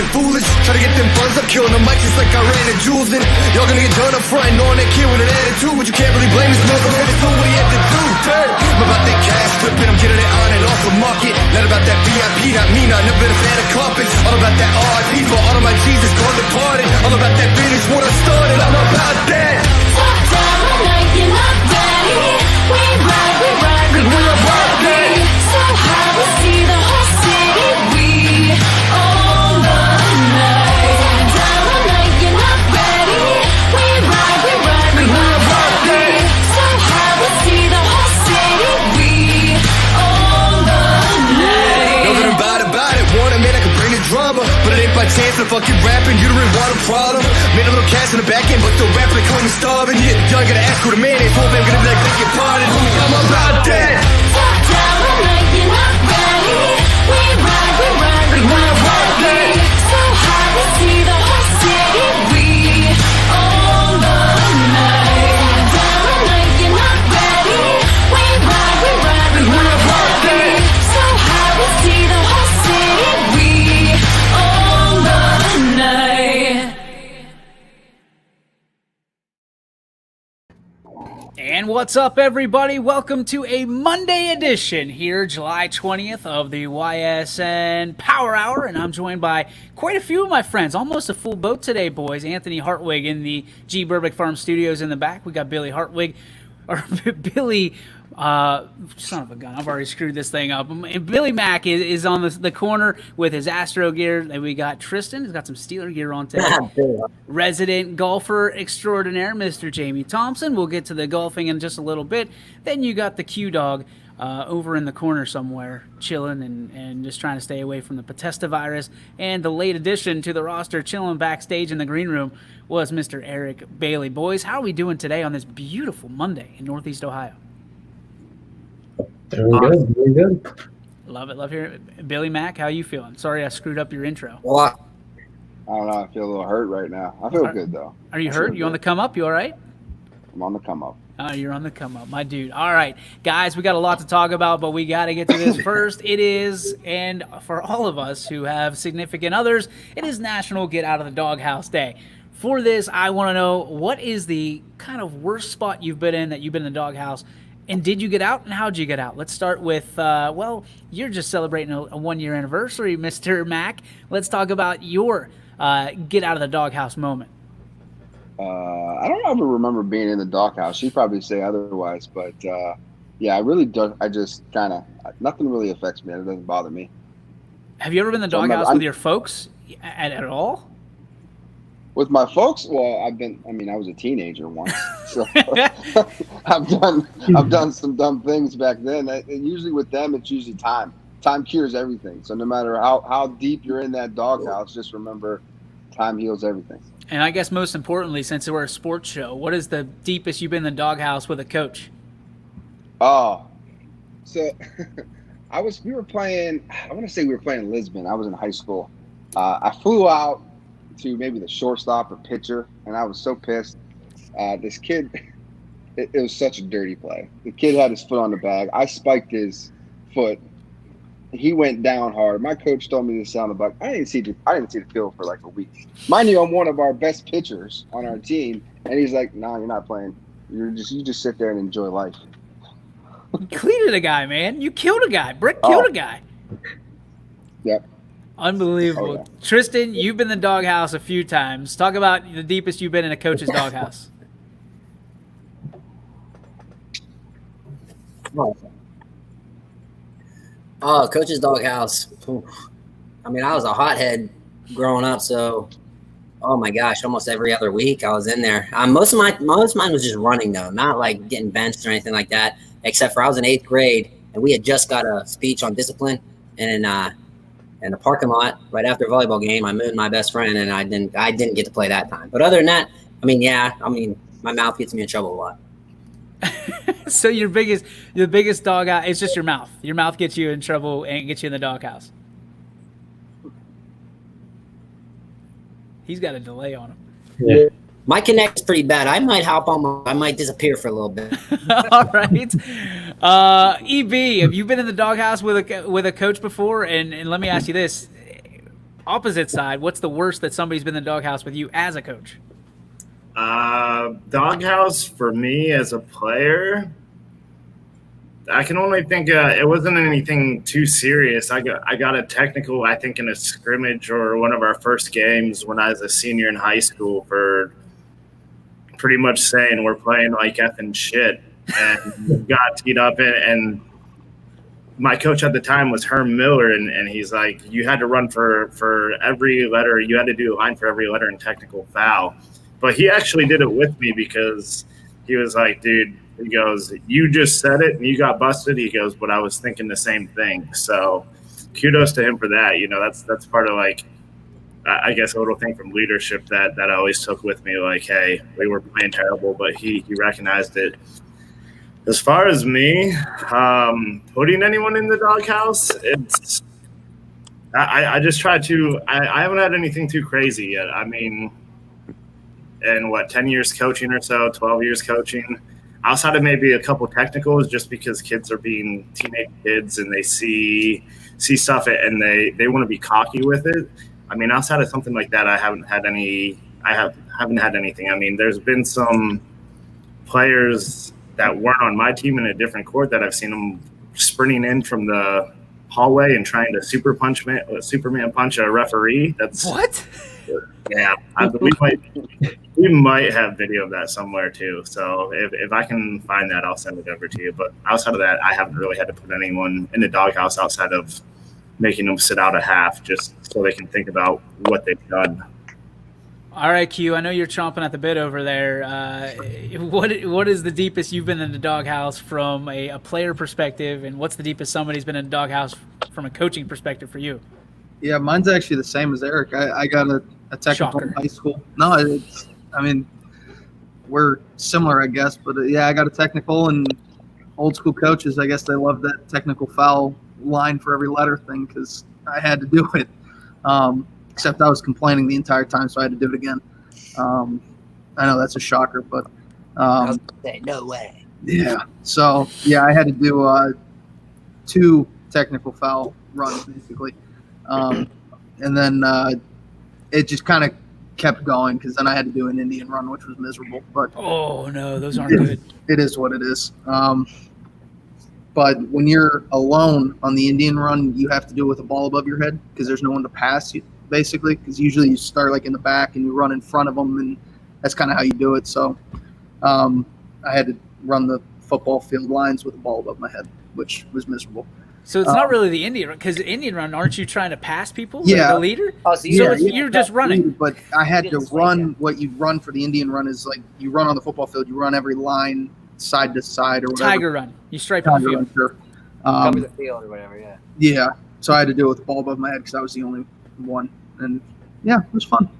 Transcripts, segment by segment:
acting foolish. Try to get them funds up, killing the mic just like I ran the jewels in. Y'all gonna get done up front and on that kid with an attitude, but you can't really blame this motherfucker. It's what he had to do. I'm about that cash flipping, I'm getting it on and off the market. Not about that VIP, not me, not never been a fan of carpets. All about that RIP for all of my Jesus gone departed. All about that finish what I started, I'm about that. Top down like you're not ready. We ride, we about that. So high we see the whole city. We own the night. Down like you're not ready. We ride, we about that. So high we see the whole city. We own the night. Know that I'm about it. Want a man I can bring the drama, but it ain't by chance I'm fucking rapping. You don't really want a problem. Made a little cash in the back end, but still rapping like I'm starving. Yeah, y'all gotta ask who the man is. Hope I'm gonna be like, beg your pardon. I'm about that. Top down like you're not ready. We ride, we about that. So high we see the whole city. We own the night. Down like you're not ready. We ride, about that. So high we see the whole city. We own the night. And what's up, everybody? Welcome to a Monday edition here, July 20th of the YSN Power Hour, and I'm joined by quite a few of my friends. Almost a full boat today, boys. Anthony Hartwig in the G. Burbick Farm Studios in the back. We got Billy Hartwig, or Billy, son of a gun, I've already screwed this thing up. Billy Mack is on the corner with his Astro gear. And we got Tristan, who's got some Steeler gear on today. Resident golfer extraordinaire, Mr. Jamie Thompson. We'll get to the golfing in just a little bit. Then you got the Q-Dog over in the corner somewhere, chilling and just trying to stay away from the Potesta virus. And the late addition to the roster, chilling backstage in the green room, was Mr. Eric Bailey. Boys, how are we doing today on this beautiful Monday in Northeast Ohio? Doing good. Love it. Love hearing it. Billy Mack, how you feeling? Sorry I screwed up your intro. Well, I don't know. I feel a little hurt right now. I feel good, though. Are you hurt? You on the come up? You all right? I'm on the come up. Oh, you're on the come up, my dude. All right, guys, we got a lot to talk about, but we got to get to this first. It is, and for all of us who have significant others, it is National Get Out of the Doghouse Day. For this, I want to know, what is the kind of worst spot you've been in that you've been in the doghouse? And did you get out, and how'd you get out? Let's start with, well, you're just celebrating a one-year anniversary, Mr. Mack. Let's talk about your get out of the doghouse moment. I don't ever remember being in the doghouse. She'd probably say otherwise, but yeah, I really don't. I just kind of, nothing really affects me. It doesn't bother me. Have you ever been in the doghouse with your folks at all? With my folks, well, I was a teenager once, so I've done some dumb things back then. And usually with them, it's usually time. Time cures everything. So no matter how deep you're in that doghouse, just remember, time heals everything. And I guess most importantly, since we're a sports show, what is the deepest you've been in the doghouse with a coach? Oh, so we were playing Lisbon. I was in high school. I flew out to maybe the shortstop or pitcher, and I was so pissed. This kid, it was such a dirty play. The kid had his foot on the bag. I spiked his foot. He went down hard. My coach told me to sit on the bug. I didn't see the field for like a week. Mind you, I'm one of our best pitchers on our team, and he's like, "No, you're not playing. You just sit there and enjoy life." You cleated a guy, man. You killed a guy. Brick killed a guy. Yep. Unbelievable. Oh, yeah. Tristan, you've been in the doghouse a few times. Talk about the deepest you've been in a coach's doghouse. Oh, coach's doghouse. I mean, I was a hothead growing up, so oh my gosh, almost every other week I was in there. Most of mine was just running though, not like getting benched or anything like that. Except for I was in 8th grade and we had just got a speech on discipline, and in the parking lot right after a volleyball game, I mooned my best friend, and I didn't get to play that time. But other than that, my mouth gets me in trouble a lot. So your biggest dog out, it's just your mouth. Your mouth gets you in trouble and gets you in the doghouse. He's got a delay on him. Yeah. My connect's pretty bad. I might disappear for a little bit. All right. EB, have you been in the doghouse with a coach before? And let me ask you this. opposite side, what's the worst that somebody's been in the doghouse with you as a coach? Doghouse for me as a player, I can only think it wasn't anything too serious. I got a technical, I think, in a scrimmage or one of our first games when I was a senior in high school for pretty much saying we're playing like effing shit, and got teed up, and my coach at the time was Herm Miller, and he's like, you had to run for every letter, you had to do a line for every letter in technical foul. But he actually did it with me because he was like, dude, he goes, you just said it and you got busted. He goes, but I was thinking the same thing. So kudos to him for that. You know, that's part of, like, I guess a little thing from leadership that I always took with me. Like, hey, we were playing terrible, but he recognized it. As far as me, putting anyone in the doghouse, it's I just try to. I haven't had anything too crazy yet. I mean, in 10 years coaching or so, 12 years coaching, outside of maybe a couple technicals, just because kids are being teenage kids and they see stuff and they want to be cocky with it. I mean, outside of something like that, I haven't had anything. I mean, there's been some players that weren't on my team in a different court that I've seen them sprinting in from the hallway and trying to Superman punch a referee. That's what? Yeah, we might have video of that somewhere too. So if I can find that, I'll send it over to you. But outside of that, I haven't really had to put anyone in the doghouse outside of making them sit out a half just so they can think about what they've done. All right, Q, I know you're chomping at the bit over there. What is the deepest you've been in the doghouse from a player perspective, and what's the deepest somebody's been in the doghouse from a coaching perspective for you? Yeah, mine's actually the same as Eric. I got a technical in high school. No, we're similar, I guess. But yeah, I got a technical, and old school coaches, I guess they love that technical foul line for every letter thing because I had to do it. Except I was complaining the entire time, so I had to do it again. I know that's a shocker, but I was gonna say, no way. Yeah. So yeah, I had to do 2 technical foul runs basically, and then it just kind of kept going because then I had to do an Indian run, which was miserable. But oh no, those aren't good. It is what it is. But when you're alone on the Indian run, you have to do it with a ball above your head because there's no one to pass you, basically. Because usually you start like in the back and you run in front of them, and that's kind of how you do it. So I had to run the football field lines with a ball above my head, which was miserable. So it's not really the Indian run, because the Indian run, aren't you trying to pass people? Yeah. The leader? Oh, so You're just running. But I had to run. What you run for the Indian run is like you run on the football field. You run every line side to side or whatever. Tiger run. You stripe on the Tiger field. run, sure. Cover the field or whatever, yeah. Yeah. So I had to do it with the ball above my head because I was the only one. And yeah, it was fun.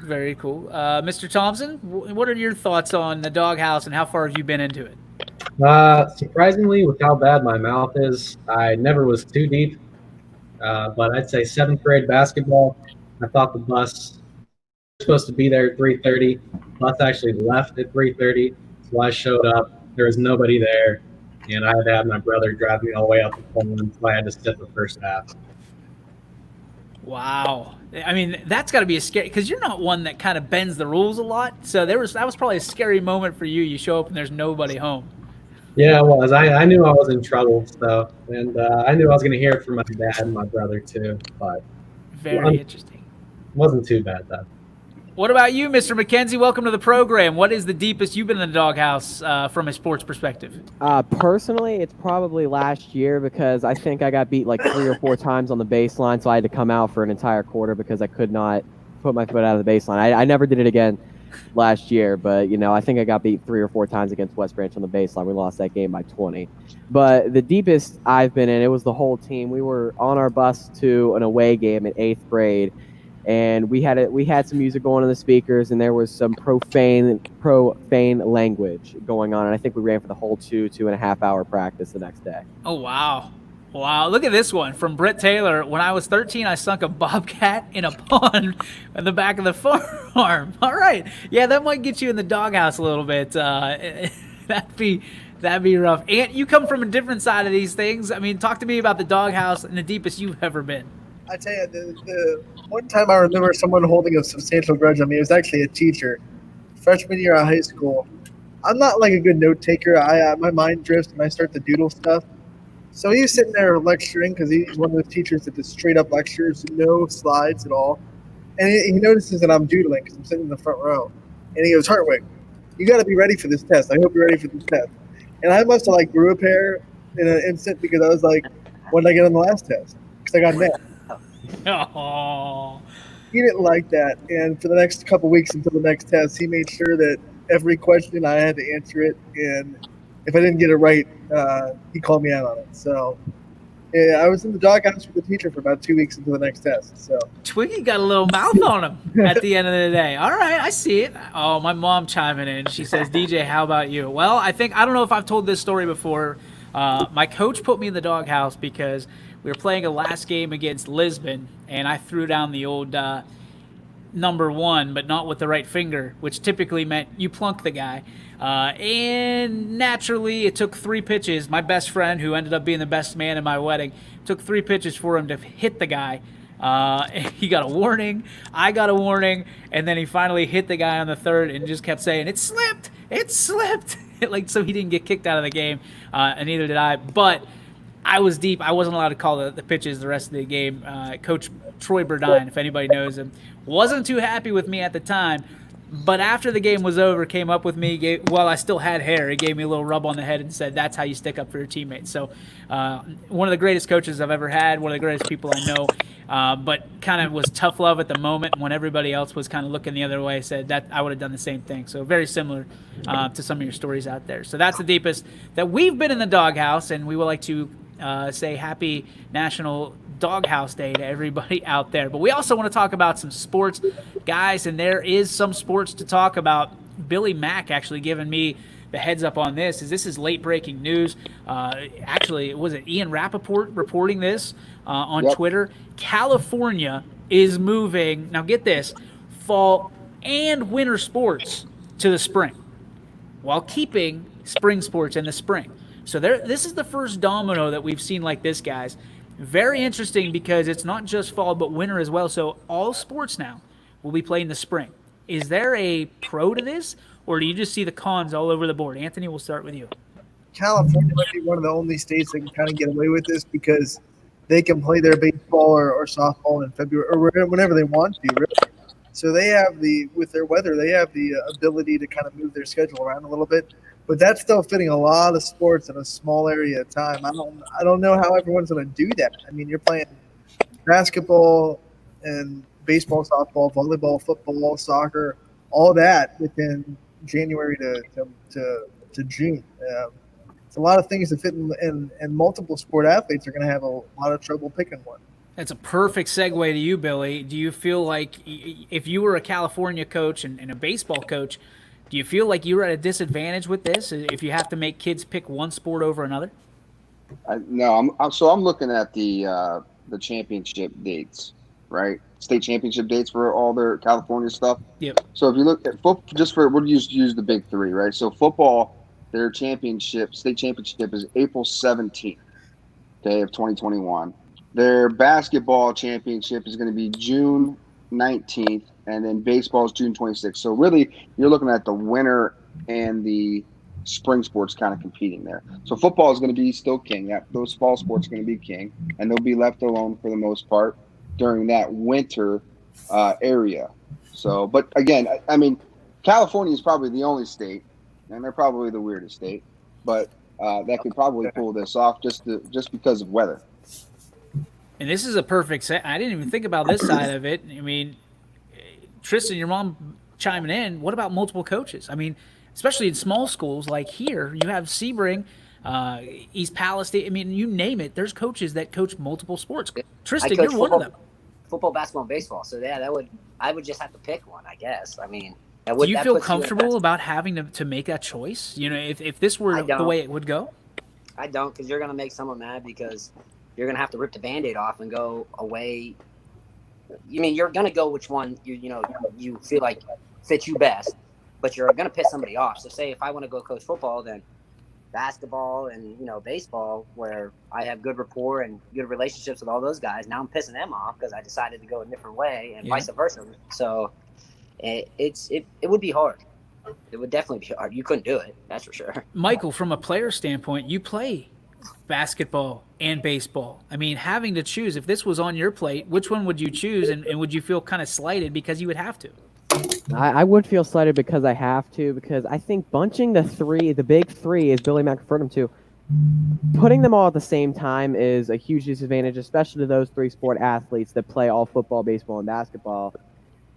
Very cool. Mr. Thompson, what are your thoughts on the doghouse and how far have you been into it? Surprisingly, with how bad my mouth is, I never was too deep. But I'd say 7th grade basketball, I thought the bus was supposed to be there at 3:30. Bus actually left at 3:30. So I showed up. There was nobody there. And I had to have my brother drive me all the way out to Poland. So I had to sit the first half. Wow. I mean, that's got to be a scary, because you're not one that kind of bends the rules a lot. So that was probably a scary moment for you. You show up and there's nobody home. Yeah, it was. I knew I was in trouble, so, and I knew I was going to hear it from my dad and my brother too, but Very interesting. it wasn't too bad though. What about you, Mr. McKenzie? Welcome to the program. What is the deepest you've been in the doghouse from a sports perspective? Personally, it's probably last year because I think I got beat like 3 or 4 times on the baseline, so I had to come out for an entire quarter because I could not put my foot out of the baseline. I never did it again last year, but I think I got beat 3 or 4 times against West Branch on the baseline. We lost that game by 20. But the deepest I've been in, it was the whole team. We were on our bus to an away game in 8th grade, and we had some music going on the speakers, and there was some profane language going on, and I think we ran for the whole 2.5 hour practice the next day. Oh, wow. Wow, look at this one from Britt Taylor. When I was 13, I sunk a bobcat in a pond in the back of the farm. All right. Yeah, that might get you in the doghouse a little bit. That'd be rough. Ant, you come from a different side of these things. I mean, talk to me about the doghouse and the deepest you've ever been. I tell you, One time I remember someone holding a substantial grudge on me. It was actually a teacher. Freshman year of high school. I'm not like a good note taker. My mind drifts and I start to doodle stuff. So he was sitting there lecturing because he's one of those teachers that just straight up lectures, no slides at all. And he notices that I'm doodling because I'm sitting in the front row. And he goes, Hartwig, you got to be ready for this test. I hope you're ready for this test. And I must have like grew a pair in an instant because I was like, what did I get on the last test? Because I got an F. Oh, He didn't like that. And for the next couple weeks until the next test, he made sure that every question I had to answer it. And if I didn't get it right, he called me out on it. So yeah, I was in the doghouse with the teacher for about 2 weeks until the next test. So Twiggy got a little mouth on him at the end of the day. All right, I see it. Oh, my mom chiming in. She says, DJ, how about you? Well, I don't know if I've told this story before. My coach put me in the doghouse because we were playing a last game against Lisbon, and I threw down the old number 1, but not with the right finger, which typically meant you plunk the guy. And naturally, it took 3 pitches. My best friend, who ended up being the best man in my wedding, took 3 pitches for him to hit the guy. He got a warning, I got a warning, and then he finally hit the guy on the 3rd and just kept saying, it slipped, like, so he didn't get kicked out of the game, and neither did I. But I was deep. I wasn't allowed to call the pitches the rest of the game. Coach Troy Burdine, if anybody knows him, wasn't too happy with me at the time. But after the game was over, came up with me, while I still had hair, he gave me a little rub on the head and said, that's how you stick up for your teammates. So one of the greatest coaches I've ever had, one of the greatest people I know, but kind of was tough love at the moment when everybody else was kind of looking the other way, said that I would have done the same thing. So very similar to some of your stories out there. So that's the deepest that we've been in the doghouse, and we would like to say happy National Doghouse Day to everybody out there. But we also want to talk about some sports, guys, and there is some sports to talk about. Billy Mack actually giving me the heads up on this. This is late breaking news. Actually, was it Ian Rappaport reporting this on Twitter? California is moving, now get this, fall and winter sports to the spring, while keeping spring sports in the spring. So this is the first domino that we've seen like this, guys. Very interesting because it's not just fall but winter as well. So all sports now will be played in the spring. Is there a pro to this, or do you just see the cons all over the board? Anthony, we'll start with you. California might be one of the only states that can kind of get away with this because they can play their baseball or softball in February or whenever they want to, really. So they have with their weather, they have the ability to kind of move their schedule around a little bit. But that's still fitting a lot of sports in a small area of time. I don't know how everyone's going to do that. I mean, you're playing basketball and baseball, softball, volleyball, football, soccer, all that within January to June. It's a lot of things to fit in, and multiple sport athletes are going to have a lot of trouble picking one. That's a perfect segue to you, Billy. Do you feel like if you were a California coach and a baseball coach, do you feel like you're at a disadvantage with this if you have to make kids pick one sport over another? No, I'm looking at the championship dates, right? State championship dates for all their California stuff. Yep. So if you look at football, we'll use the big three, right? So football, their state championship is April 17th, of 2021. Their basketball championship is going to be June 19th, and then baseball is June 26th. So really, you're looking at the winter and the spring sports kind of competing there. So football is going to be still king. Those fall sports are going to be king, and they'll be left alone for the most part during that winter area. So, but again, I mean, California is probably the only state, and they're probably the weirdest state, but that could probably pull this off just because of weather. And this is a perfect I didn't even think about this side of it. I mean, Tristan, your mom chiming in, what about multiple coaches? I mean, especially in small schools like here, you have Sebring, East Palestine. I mean, you name it. There's coaches that coach multiple sports. Tristan, you're one of them. Football, basketball, and baseball. So yeah, I would just have to pick one, I guess. I mean, do you feel comfortable about having to make that choice? You know, if this were the way it would go? I don't, because you're going to make someone mad because you're going to have to rip the Band-Aid off and go away. You mean, you're going to go which one you feel like fits you best, but you're going to piss somebody off. So say if I want to go coach football, then basketball and baseball, where I have good rapport and good relationships with all those guys. Now I'm pissing them off because I decided to go a different way, and vice versa. So it would be hard. It would definitely be hard. You couldn't do it, that's for sure. Michael, from a player standpoint, you play basketball and baseball. I mean, having to choose, if this was on your plate, which one would you choose, and would you feel kind of slighted because you would have to? I would feel slighted because I have to, because I think bunching the big three, as Billy Mack referred them to, putting them all at the same time is a huge disadvantage, especially to those three sport athletes that play all football, baseball, and basketball.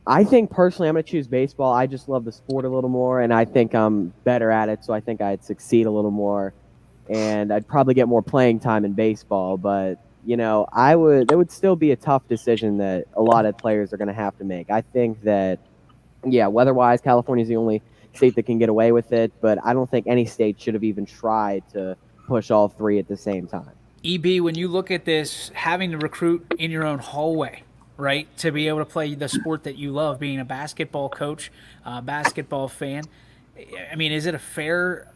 I think personally I'm going to choose baseball. I just love the sport a little more, and I think I'm better at it, so I think I'd succeed a little more, and I'd probably get more playing time in baseball. But, it would still be a tough decision that a lot of players are going to have to make. I think that, weather-wise, California is the only state that can get away with it, but I don't think any state should have even tried to push all three at the same time. EB, when you look at this, having to recruit in your own hallway, right, to be able to play the sport that you love, being a basketball coach, basketball fan, I mean, is it a fair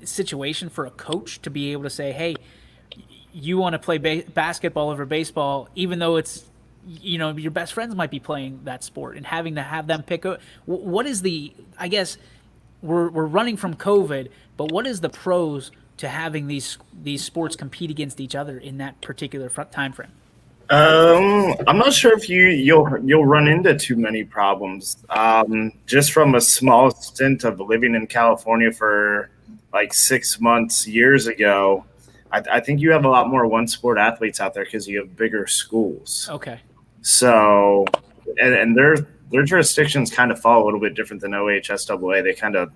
situation for a coach to be able to say, hey, you want to play basketball over baseball, even though it's, your best friends might be playing that sport, and having to have them pick up? What is I guess we're running from COVID, but what is the pros to having these sports compete against each other in that particular time frame? I'm not sure if you'll run into too many problems. Just from a small stint of living in California for like 6 months years ago, I think you have a lot more one sport athletes out there because you have bigger schools. Okay. So, and their jurisdictions kind of fall a little bit different than OHSAA. They kind of,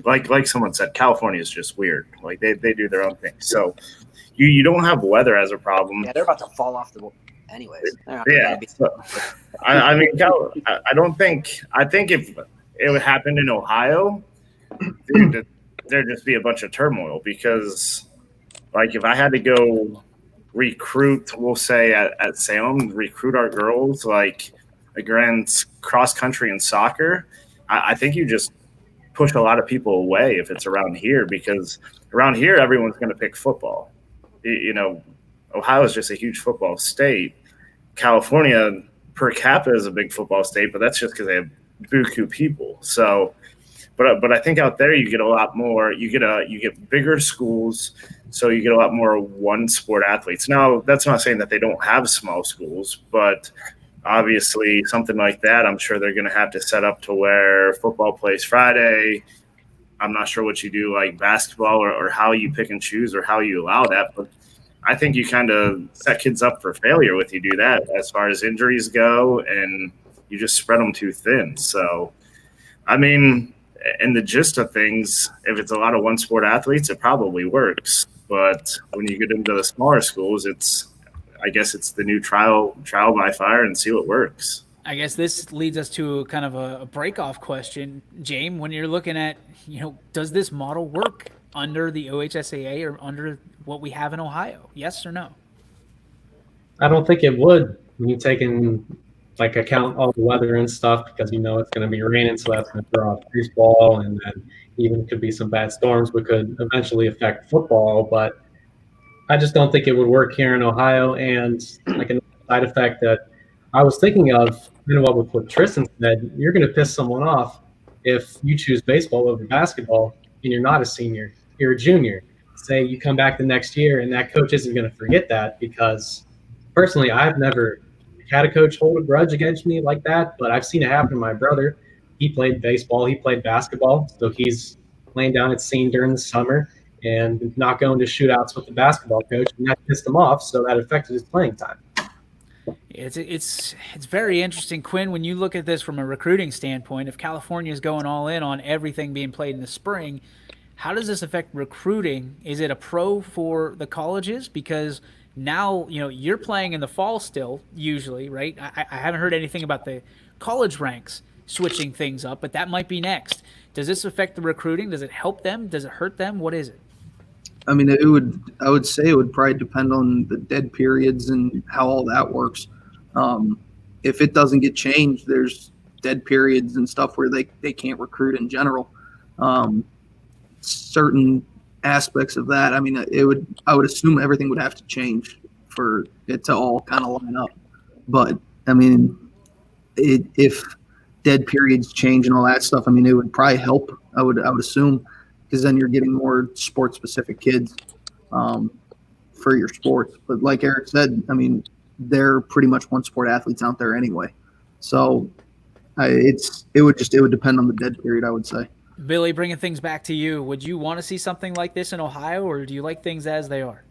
like someone said, California is just weird. Like they do their own thing. So you don't have weather as a problem. Yeah, they're about to fall off the anyways. Yeah. So, I mean, I don't think. I think if it would happen in Ohio, there'd just be a bunch of turmoil because, like, if I had to go recruit, we'll say at Salem, recruit our girls like against cross country and soccer, I think you just push a lot of people away if it's around here, because around here everyone's going to pick football. Ohio is just a huge football state. California per capita is a big football state, but that's just because they have buku people. So, but I think out there you get a lot more. You get bigger schools, so you get a lot more one sport athletes. Now, that's not saying that they don't have small schools, but obviously something like that, I'm sure they're going to have to set up to where football plays Friday. I'm not sure what you do like basketball or how you pick and choose or how you allow that, but I think you kind of set kids up for failure if you do that as far as injuries go, and you just spread them too thin. So, I mean, in the gist of things, if it's a lot of one sport athletes, it probably works. But when you get into the smaller schools, I guess it's the new trial by fire and see what works. I guess this leads us to kind of a break-off question, James. When you're looking at, does this model work under the OHSAA or under what we have in Ohio? Yes or no? I don't think it would when you take in account all the weather and stuff, because it's going to be raining, so that's going to throw off baseball, and then even could be some bad storms which could eventually affect football. But I just don't think it would work here in Ohio. And like a side effect that I was thinking of, what Tristan said, you're going to piss someone off if you choose baseball over basketball and you're not a senior, you're a junior. Say you come back the next year and that coach isn't going to forget that, because personally, I've never had a coach hold a grudge against me like that, but I've seen it happen to my brother. He played baseball, he played basketball, so he's laying down at scene during the summer and not going to shootouts with the basketball coach, and that pissed him off, so that affected his playing time. It's very interesting, Quinn, when you look at this from a recruiting standpoint. If California is going all in on everything being played in the spring, how does this affect recruiting? Is it a pro for the colleges? Because now, you're playing in the fall still, usually, right? I haven't heard anything about the college ranks switching things up, but that might be next. Does this affect the recruiting? Does it help them? Does it hurt them? What is it? I mean, I would say it would probably depend on the dead periods and how all that works. If it doesn't get changed, there's dead periods and stuff where they can't recruit in general. Certain aspects of that, I mean, I would assume everything would have to change for it to all kind of line up. But I mean, if dead periods change and all that stuff, I mean, it would probably help. I would assume, because then you're getting more sport specific kids for your sports. But like Eric said, I mean, they're pretty much one sport athletes out there anyway. So it would depend on the dead period, I would say. Billy, bringing things back to you, would you want to see something like this in Ohio, or do you like things as they are?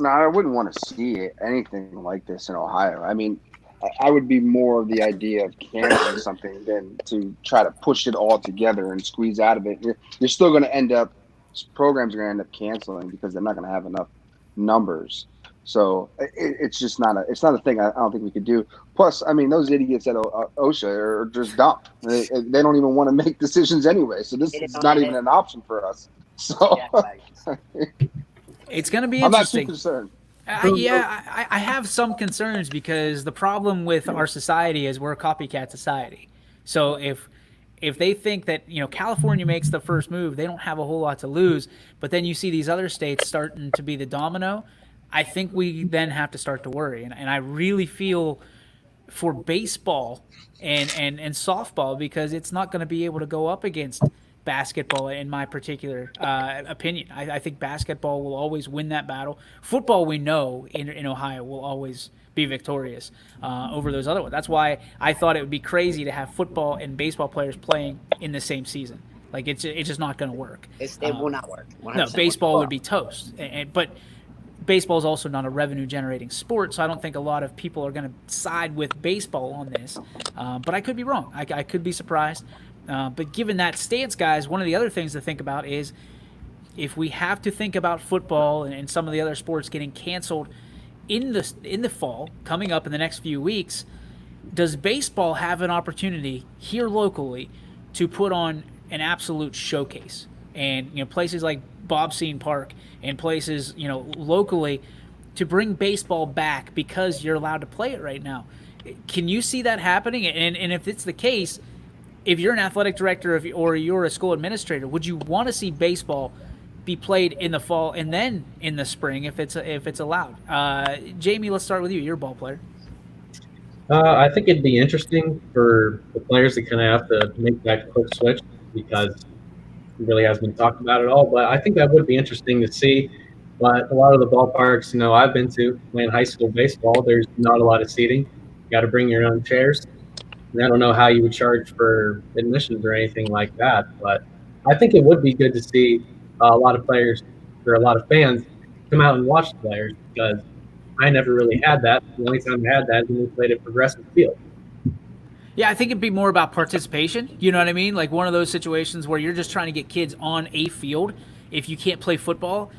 No, I wouldn't want to see anything like this in Ohio. I mean, I would be more of the idea of canceling something than to try to push it all together and squeeze out of it. You're still going to end up, programs are going to end up canceling because they're not going to have enough numbers. So it's just not a thing I don't think we could do. Plus, I mean, those idiots at OSHA are just dumb. They don't even want to make decisions anyway. So this is not even an option for us. So it's going to be I'm not too interesting. concerned. I have some concerns because the problem with our society is we're a copycat society. So if they think that, California makes the first move, they don't have a whole lot to lose. But then you see these other states starting to be the domino. I think we then have to start to worry. And I really feel for baseball and softball, because it's not going to be able to go up against basketball, in my particular opinion. I think basketball will always win that battle. Football, we know, in Ohio will always be victorious over those other ones. That's why I thought it would be crazy to have football and baseball players playing in the same season. Like, it's just not going to work. It will not work. No, baseball would be toast. But baseball is also not a revenue-generating sport, so I don't think a lot of people are going to side with baseball on this. But I could be wrong. I could be surprised. But given that stance, guys, one of the other things to think about is if we have to think about football and some of the other sports getting canceled in the fall, coming up in the next few weeks, does baseball have an opportunity here locally to put on an absolute showcase? And places like Bobseen Park and places locally to bring baseball back because you're allowed to play it right now. Can you see that happening? And if it's the case, if you're an athletic director or you're a school administrator, would you want to see baseball be played in the fall and then in the spring if it's allowed? Jamie, let's start with you. You're a ball player. I think it'd be interesting for the players to kind of have to make that quick switch because it really hasn't been talked about at all. But I think that would be interesting to see. But a lot of the ballparks, I've been to playing high school baseball, there's not a lot of seating. You got to bring your own chairs. And I don't know how you would charge for admissions or anything like that. But I think it would be good to see a lot of players or a lot of fans come out and watch the players because I never really had that. The only time I had that is when we played at Progressive Field. Yeah, I think it'd be more about participation. You know what I mean? Like one of those situations where you're just trying to get kids on a field. If you can't play football,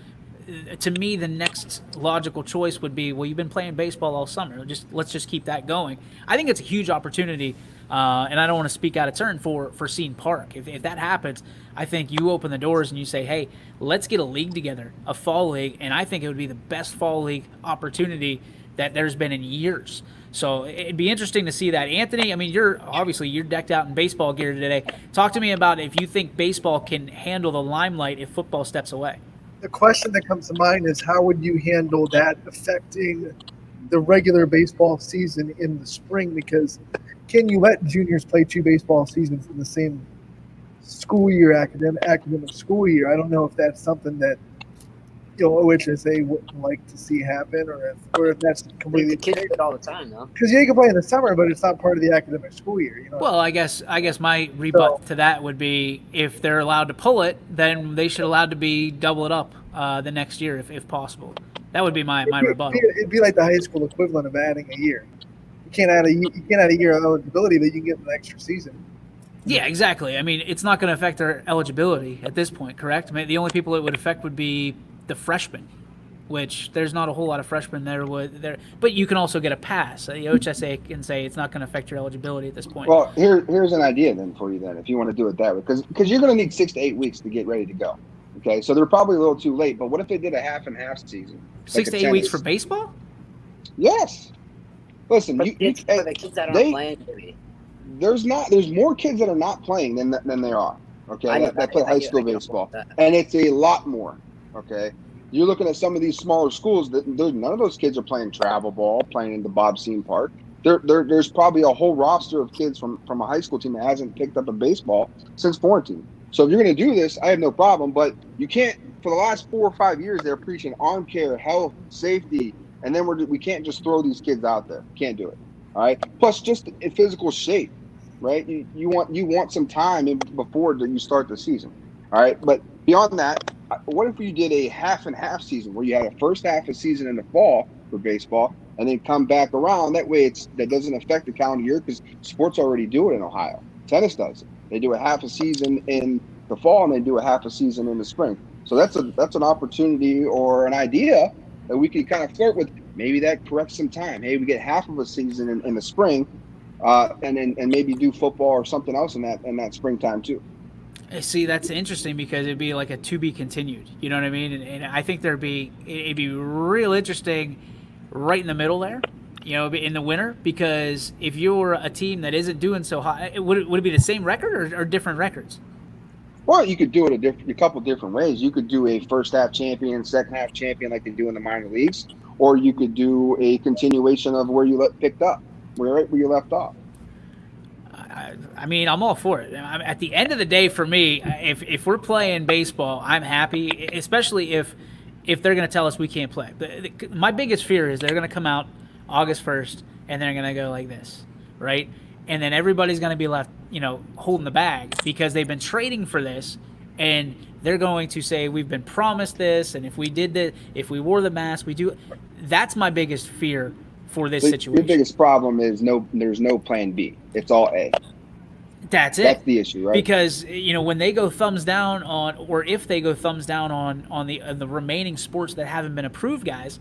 to me, the next logical choice would be, well, you've been playing baseball all summer. Let's just keep that going. I think it's a huge opportunity, and I don't want to speak out of turn for Scene Park. If that happens, I think you open the doors and you say, hey, let's get a league together, a fall league, and I think it would be the best fall league opportunity that there's been in years. So it'd be interesting to see that. Anthony, I mean, you're decked out in baseball gear today. Talk to me about if you think baseball can handle the limelight if football steps away. The question that comes to mind is how would you handle that affecting the regular baseball season in the spring? Because can you let juniors play 2 baseball seasons in the same school year, academic school year? I don't know if that's something that OHSA wouldn't like to see happen, or if that's completely. The kids do it all the time, though. Because you can play in the summer, but it's not part of the academic school year. Well, I guess my rebut to that would be if they're allowed to pull it, then they should allowed to be double it up the next year if possible. That would be my rebuttal. It'd be like the high school equivalent of adding a year. You can't add a year of eligibility, but you can get an extra season. Yeah, exactly. I mean, it's not going to affect their eligibility at this point, correct? I mean, the only people it would affect would be the freshmen, which there's not a whole lot of freshmen there. But you can also get a pass. The OHSA can say it's not going to affect your eligibility at this point. Well, here's an idea then for you then, if you want to do it that way, because you're going to need 6 to 8 weeks to get ready to go. Okay, so they're probably a little too late. But what if they did a half and half season? 6 to 8 weeks for baseball? Yes. Listen, For the kids that aren't playing, maybe. There's more kids that are not playing than there are. okay, that play high school baseball, and it's a lot more. Okay, you're looking at some of these smaller schools that none of those kids are playing travel ball, playing in the Bobseen Park. There's probably a whole roster of kids from a high school team that hasn't picked up a baseball since quarantine. So if you're going to do this, I have no problem. But you can't. For the last 4 or 5 years, they're preaching arm care, health, safety, and then we can't just throw these kids out there. Can't do it. All right. Plus, just in physical shape, right? You want some time before you start the season. All right. But beyond that, what if you did a half and half season where you had a first half of season in the fall for baseball, and then come back around? That way, that doesn't affect the calendar year because sports already do it in Ohio. Tennis does it. They do a half a season in the fall, and they do a half a season in the spring. So that's an opportunity or an idea that we could kind of flirt with. Maybe that corrects some time. Hey, we get half of a season in the spring, and maybe do football or something else in that springtime too. See, that's interesting because it'd be like a to be continued. You know what I mean? And I think it'd be real interesting right in the middle there. You know, in the winter, because if you're a team that isn't doing so hot, would it be the same record or different records? Well, you could do it a couple different ways. You could do a first half champion, second half champion like they do in the minor leagues, or you could do a continuation of where you picked up, where you left off. I mean, I'm all for it. At the end of the day, for me, if we're playing baseball, I'm happy, especially if they're going to tell us we can't play. My biggest fear is they're going to come out August 1st and they're going to go like this, right? And then everybody's going to be left, holding the bag because they've been trading for this, and they're going to say we've been promised this, and if we did that, if we wore the mask, we do. That's my biggest fear for this situation. Your biggest problem is there's no plan B. It's all A. That's it. That's the issue, right? Because when they go thumbs down on, or if they go thumbs down on the remaining sports that haven't been approved, guys,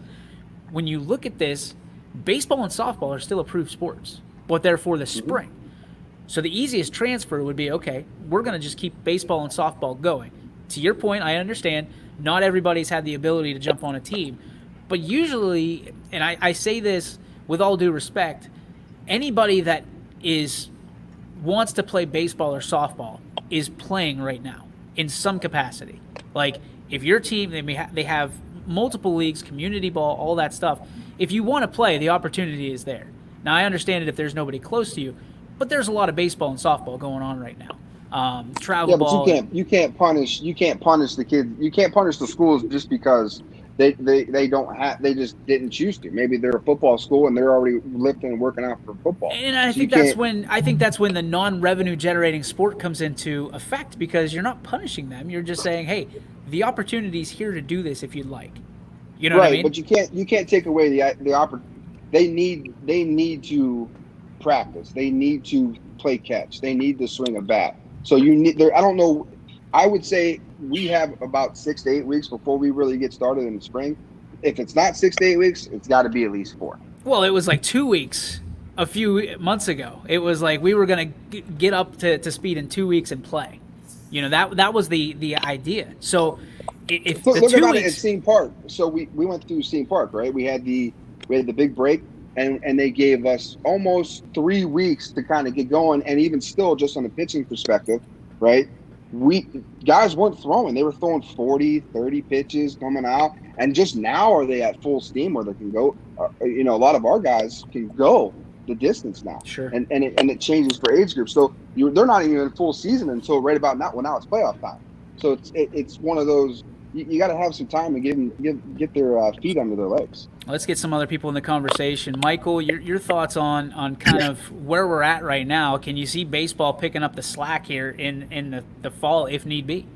when you look at this, baseball and softball are still approved sports, but they're for the spring. So the easiest transfer would be, okay, we're going to just keep baseball and softball going. To your point, I understand not everybody's had the ability to jump on a team, but usually, and I say this with all due respect, anybody that wants to play baseball or softball is playing right now in some capacity. Like, if your team, they have multiple leagues, community ball, all that stuff. If you want to play, the opportunity is there. Now, I understand it if there's nobody close to you, but there's a lot of baseball and softball going on right now. Travel ball. Yeah, but you can't punish the kids. You can't punish the schools just because they just didn't choose to. Maybe they're a football school and they're already lifting and working out for football. And I think that's when the non-revenue generating sport comes into effect, because you're not punishing them. You're just saying, hey, the opportunity's here to do this if you'd like. You know what I mean? But you can't take away the opportunity. They need to practice. They need to play catch. They need to swing a bat. So I don't know. I would say we have about 6 to 8 weeks before we really get started in the spring. If it's not 6 to 8 weeks, it's got to be at least 4. Well, it was like 2 weeks a few months ago. It was like we were going to get up to speed in 2 weeks and play. That was the idea. So if the look 2 about weeks, it at Scene Park. So we went through Scene Park, right? We had the big break, and they gave us almost 3 weeks to kind of get going, and even still, just on the pitching perspective, right? Guys weren't throwing. They were throwing 40, 30 pitches coming out, and just now are they at full steam where they can go. A lot of our guys can go the distance now. Sure. And it changes for age groups. So they're not even in full season until right about now. Well, now it's playoff time. So it's one of those. You got to have some time to get their feet under their legs. Let's get some other people in the conversation. Michael, your thoughts on kind of where we're at right now. Can you see baseball picking up the slack here in the fall if need be?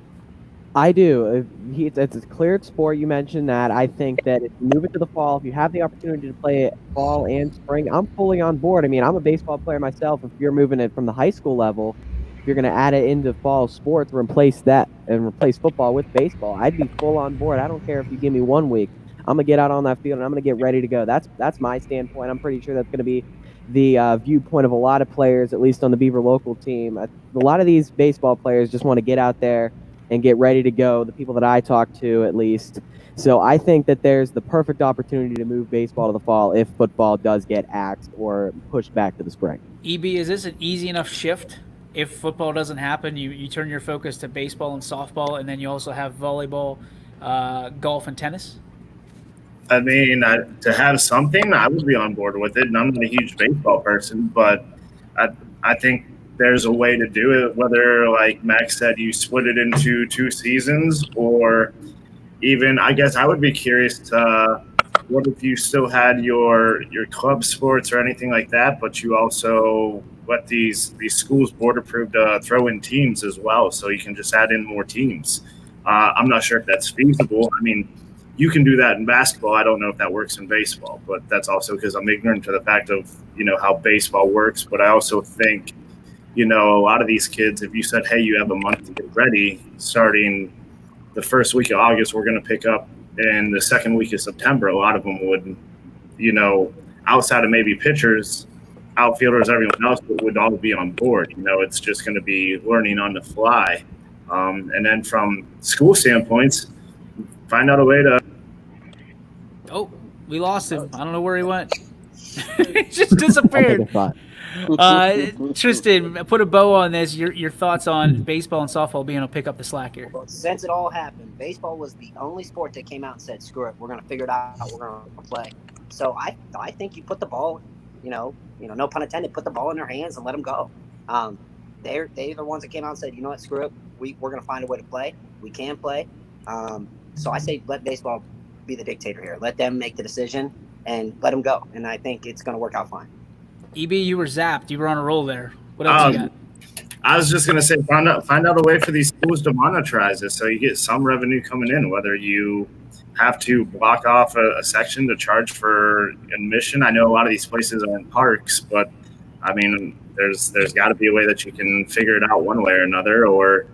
I do. It's a cleared sport. You mentioned that. I think that if you move it to the fall, if you have the opportunity to play it fall and spring, I'm fully on board. I mean, I'm a baseball player myself. If you're moving it from the high school level, if you're going to add it into fall sports, replace that and replace football with baseball, I'd be full on board. I don't care if you give me 1 week. I'm going to get out on that field and I'm going to get ready to go. That's my standpoint. I'm pretty sure that's going to be the viewpoint of a lot of players, at least on the Beaver local team. A lot of these baseball players just want to get out there and get ready to go, the people that I talk to at least. So I think that there's the perfect opportunity to move baseball to the fall if football does get axed or pushed back to the spring. EB, is this an easy enough shift if football doesn't happen, you turn your focus to baseball and softball, and then you also have volleyball, golf, and tennis? I mean, to have something, I would be on board with it. And I'm not a huge baseball person, but I think there's a way to do it, whether, like Max said, you split it into 2 seasons, or even, I guess I would be curious to what if you still had your club sports or anything like that, but you also let these schools board approved throw in teams as well, so you can just add in more teams. I'm not sure if that's feasible. I mean, you can do that in basketball. I don't know if that works in baseball, but that's also because I'm ignorant to the fact of, how baseball works. But I also think, a lot of these kids, if you said, hey, you have a month to get ready, starting the first week of August, we're going to pick up in the second week of September, a lot of them would, outside of maybe pitchers, outfielders, everyone else would all be on board. It's just going to be learning on the fly. And then from school standpoints, find out a way to. Oh, we lost him. I don't know where he went. He just disappeared. Tristan, put a bow on this. Your thoughts on baseball and softball being able to pick up the slack here. Since it all happened, baseball was the only sport that came out and said, screw it, we're going to figure it out, we're going to play. So I think you put the ball, no pun intended, put the ball in their hands and let them go. They're the ones that came out and said, you know what, screw it, we're going to find a way to play. We can play. So I say let baseball be the dictator here. Let them make the decision and let them go. And I think it's going to work out fine. EB, you were zapped. You were on a roll there. What else you got? I was just going to say, find out a way for these schools to monetize it so you get some revenue coming in, whether you have to block off a section to charge for admission. I know a lot of these places are in parks, but I mean, there's got to be a way that you can figure it out one way or another, or,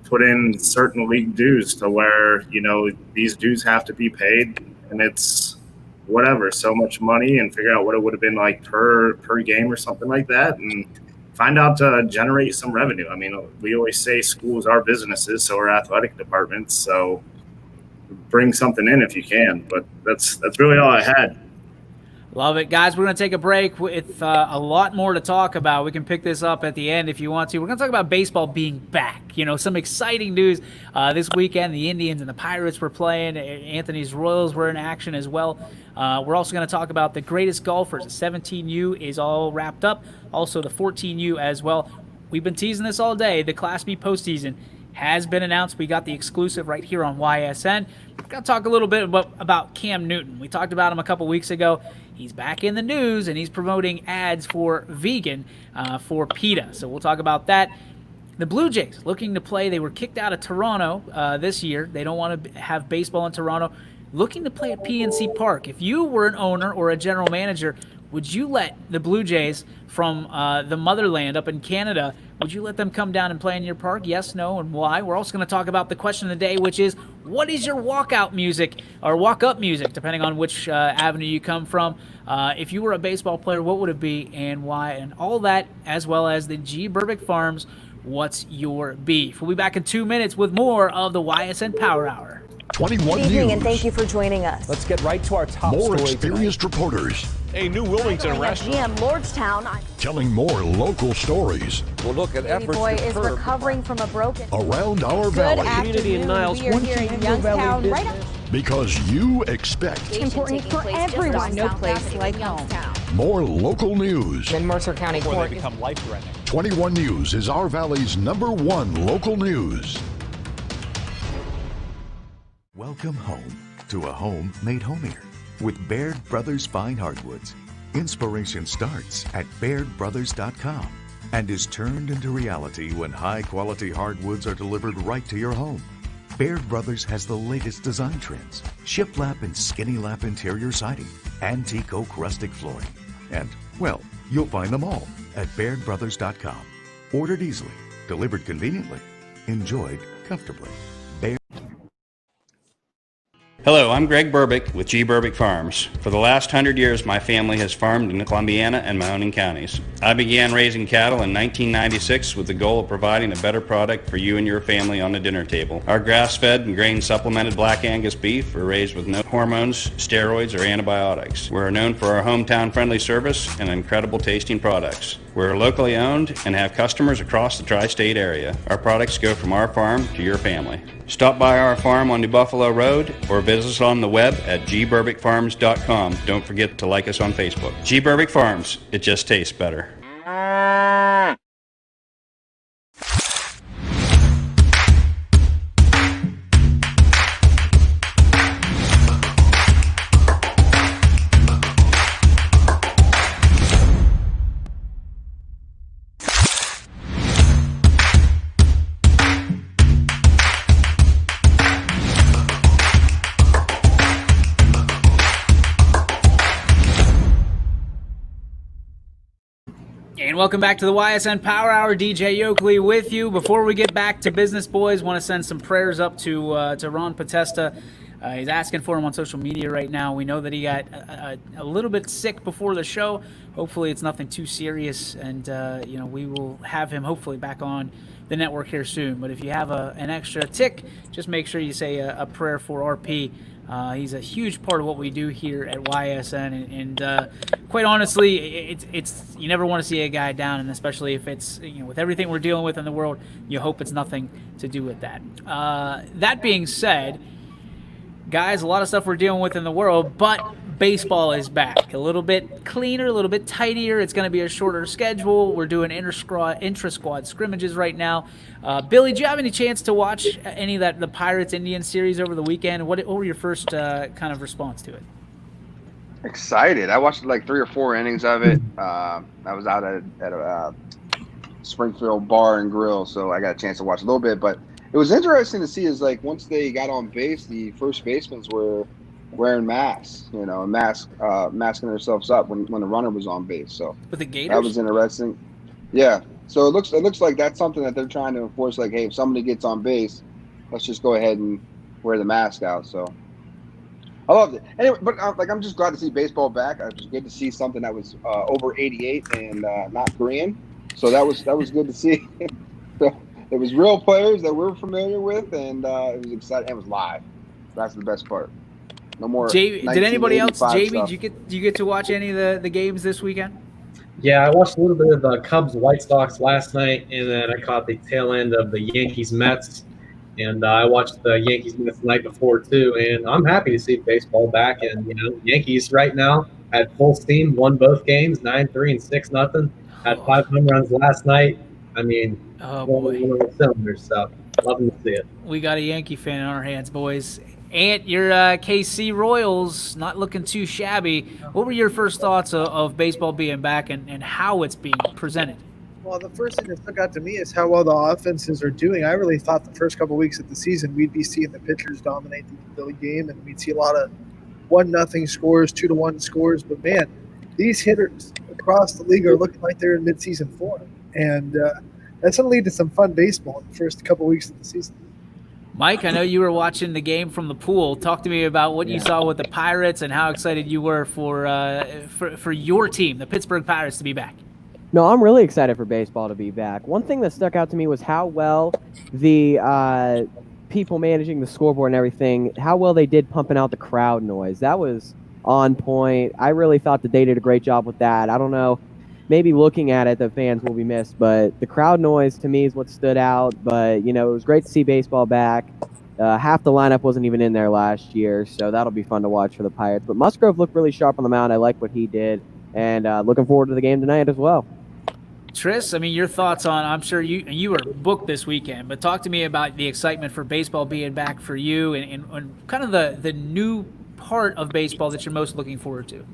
put in certain league dues to where, these dues have to be paid, and it's whatever, so much money, and figure out what it would have been like per game or something like that, and find out to generate some revenue. I mean, we always say schools are businesses, so are athletic departments, so bring something in if you can. But that's really all I had. Love it. Guys, we're going to take a break with a lot more to talk about. We can pick this up at the end if you want to. We're going to talk about baseball being back. Some exciting news this weekend. The Indians and the Pirates were playing. Anthony's Royals were in action as well. We're also going to talk about the greatest golfers. The 17U is all wrapped up. Also, the 14U as well. We've been teasing this all day. The Class B postseason has been announced. We got the exclusive right here on YSN. We're going to talk a little bit about Cam Newton. We talked about him a couple weeks ago. He's back in the news, and he's promoting ads for vegan for PETA. So we'll talk about that. The Blue Jays looking to play. They were kicked out of Toronto this year. They don't want to have baseball in Toronto. Looking to play at PNC Park. If you were an owner or a general manager, would you let the Blue Jays from the motherland up in Canada, would you let them come down and play in your park? Yes, no, and why? We're also going to talk about the question of the day, which is, what is your walkout music or walk-up music, depending on which avenue you come from? If you were a baseball player, what would it be and why? And all that, as well as the G. Burbick Farms, What's Your Beef? We'll be back in 2 minutes with more of the YSN Power Hour. 21 Good evening, News. and thank you for joining us. Let's get right to our top More story experienced tonight. Reporters. A new Wilmington restaurant. GM Lordstown. Telling more local stories. We'll look at Baby efforts boy to is curb recovering from a broken. Around our Good valley. afternoon. We are here in Youngstown, right up. Because you expect. It's important for everyone. No place like home. More local news. In Mercer County Court. They become life-threatening. 21 News is our valley's #1 local news. Welcome home to a home made homier with Baird Brothers Fine Hardwoods. Inspiration starts at BairdBrothers.com and is turned into reality when high-quality hardwoods are delivered right to your home. Baird Brothers has the latest design trends, shiplap and skinny lap interior siding, antique oak rustic flooring, and, well, you'll find them all at BairdBrothers.com. Ordered easily, delivered conveniently, enjoyed comfortably. Hello, I'm Greg Burbick with G. Burbick Farms. For the last 100 years, my family has farmed in the Columbiana and Mahoning counties. I began raising cattle in 1996 with the goal of providing a better product for you and your family on the dinner table. Our grass-fed and grain-supplemented Black Angus beef are raised with no hormones, steroids, or antibiotics. We're known for our hometown-friendly service and incredible tasting products. We're locally owned and have customers across the tri-state area. Our products go from our farm to your family. Stop by our farm on New Buffalo Road or visit us on the web at gburbickfarms.com. Don't forget to like us on Facebook. G. Burbick Farms, it just tastes better. And welcome back to the YSN Power Hour. DJ Yoakley with you. Before we get back to business, boys, want to send some prayers up to Ron Potesta. He's asking for him on social media right now. We know that he got a little bit sick before the show. Hopefully it's nothing too serious, and we will have him hopefully back on the network here soon. But if you have an extra tick, just make sure you say a prayer for RP. He's a huge part of what we do here at YSN, and quite honestly, it's you never want to see a guy down, and especially if it's with everything we're dealing with in the world, you hope it's nothing to do with that. That being said, guys, a lot of stuff we're dealing with in the world, but baseball is back. A little bit cleaner, a little bit tidier. It's going to be a shorter schedule. We're doing intra-squad scrimmages right now. Billy, do you have any chance to watch any of the Pirates-Indians series over the weekend? What were your first kind of response to it? Excited. I watched like 3 or 4 innings of it. I was out at a Springfield bar and grill, so I got a chance to watch a little bit. But it was interesting to see is like once they got on base, the first basemen were wearing masks, masking themselves up when the runner was on base. So with the Gators? That was interesting. Yeah. So it looks like that's something that they're trying to enforce. Like, hey, if somebody gets on base, let's just go ahead and wear the mask out. So I loved it. Anyway, but I'm just glad to see baseball back. It was good to see something that was over 88 and not Korean. So that was good to see. So it was real players that we're familiar with, and it was exciting. It was live. That's the best part. No more. Did anybody else, JB, stuff. did you get to watch any of the games this weekend? Yeah, I watched a little bit of the Cubs White Sox last night, and then I caught the tail end of the Yankees Mets, and I watched the Yankees Mets the night before too. And I'm happy to see baseball back. And Yankees right now at full steam, won both games, 9-3 and 6-0. Had 5 home runs last night. I mean, one of the cylinders. So loving to see it. We got a Yankee fan in our hands, boys. Ant, your KC Royals not looking too shabby. What were your first thoughts of baseball being back and how it's being presented? Well, the first thing that stuck out to me is how well the offenses are doing. I really thought the first couple weeks of the season we'd be seeing the pitchers dominate the game, and we'd see a lot of 1-0 scores, 2-1 scores. But man, these hitters across the league are looking like they're in mid-season form, and that's going to lead to some fun baseball in the first couple weeks of the season. Mike, I know you were watching the game from the pool. Talk to me about what you saw with the Pirates and how excited you were for your team, the Pittsburgh Pirates, to be back. No, I'm really excited for baseball to be back. One thing that stuck out to me was how well the people managing the scoreboard and everything, how well they did pumping out the crowd noise. That was on point. I really thought that they did a great job with that. I don't know. Maybe looking at it, the fans will be missed, but the crowd noise to me is what stood out. But, it was great to see baseball back. Half the lineup wasn't even in there last year, so that'll be fun to watch for the Pirates. But Musgrove looked really sharp on the mound. I like what he did, and looking forward to the game tonight as well. Tris, I mean, your thoughts on, I'm sure you were booked this weekend, but talk to me about the excitement for baseball being back for you and kind of the new part of baseball that you're most looking forward to.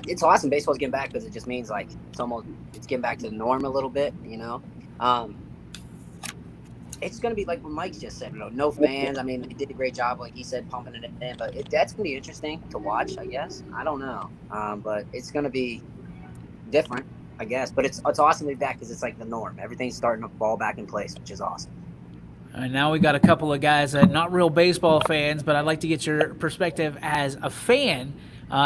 It's awesome baseball's getting back because it just means like it's getting back to the norm a little bit, It's going to be like what Mike just said, no fans. I mean, they did a great job, like he said, pumping it in, but that's going to be interesting to watch, I guess. I don't know. But it's going to be different, I guess. But it's awesome to be back because it's like the norm. Everything's starting to fall back in place, which is awesome. And now we got a couple of guys that not real baseball fans, but I'd like to get your perspective as a fan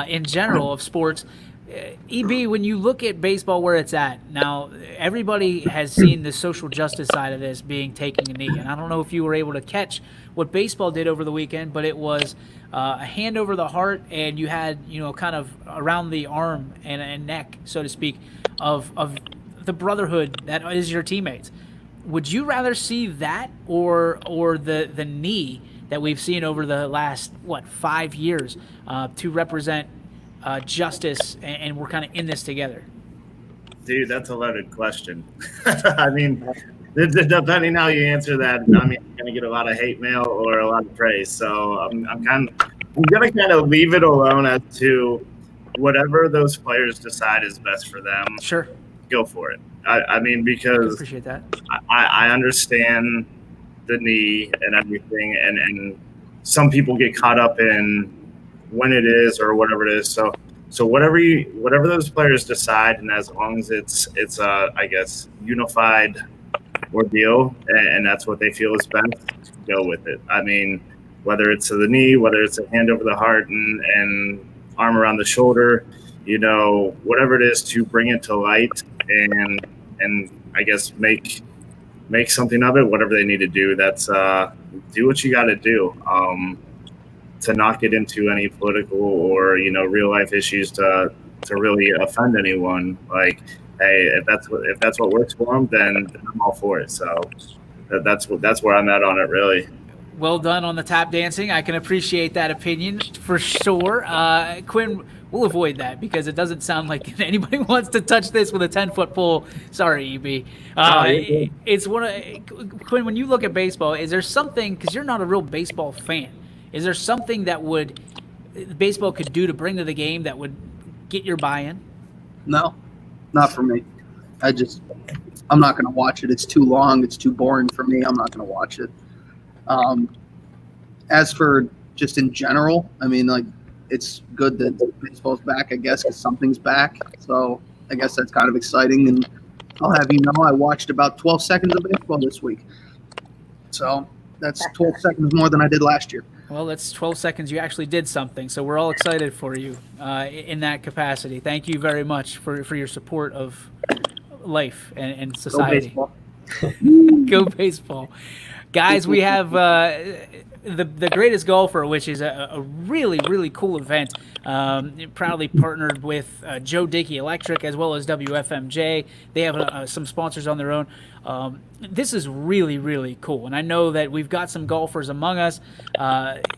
in general of sports. EB, when you look at baseball where it's at now, everybody has seen the social justice side of this being taking a knee. And I don't know if you were able to catch what baseball did over the weekend, but it was a hand over the heart, and you had, kind of around the arm and neck, so to speak, of the brotherhood that is your teammates. Would you rather see that or the knee that we've seen over the last 5 years to represent justice, and we're kind of in this together? Dude, that's a loaded question. I mean, depending how you answer that, I mean, you're gonna get a lot of hate mail or a lot of praise. So I'm gonna kind of leave it alone as to whatever those players decide is best for them. Sure. Go for it. I mean, because I appreciate that. I understand the knee and everything, and some people get caught up in when it is or whatever it is. So whatever those players decide, and as long as it's I guess unified ordeal, and that's what they feel is best, go with it. I mean, whether it's to the knee, whether it's a hand over the heart and arm around the shoulder, whatever it is to bring it to light and I guess make something of it, whatever they need to do. That's do what you got to do. To not get into any political or real life issues to really offend anyone. Like, hey, if that's what works for them, then I'm all for it. So that's where I'm at on it, really. Well done on the tap dancing. I can appreciate that opinion for sure. Quinn, we'll avoid that because it doesn't sound like anybody wants to touch this with a 10-foot pole. Sorry, EB. It's Quinn, when you look at baseball, is there something, because you're not a real baseball fan, is there something that baseball could do to bring to the game that would get your buy-in? No, not for me. I'm not going to watch it. It's too long. It's too boring for me. I'm not going to watch it. As for just in general, I mean, like, it's good that baseball's back, I guess, because something's back. So I guess that's kind of exciting. And I'll have you know, I watched about 12 seconds of baseball this week. So that's 12 seconds more than I did last year. Well, that's 12 seconds. You actually did something. So we're all excited for you in that capacity. Thank you very much for your support of life and society. Go baseball. Go baseball. Guys, we have the Greatest Golfer, which is a really, really cool event. Proudly partnered with Joe Dickey Electric as well as WFMJ. They have some sponsors on their own. This is really, really cool. And I know that we've got some golfers among us.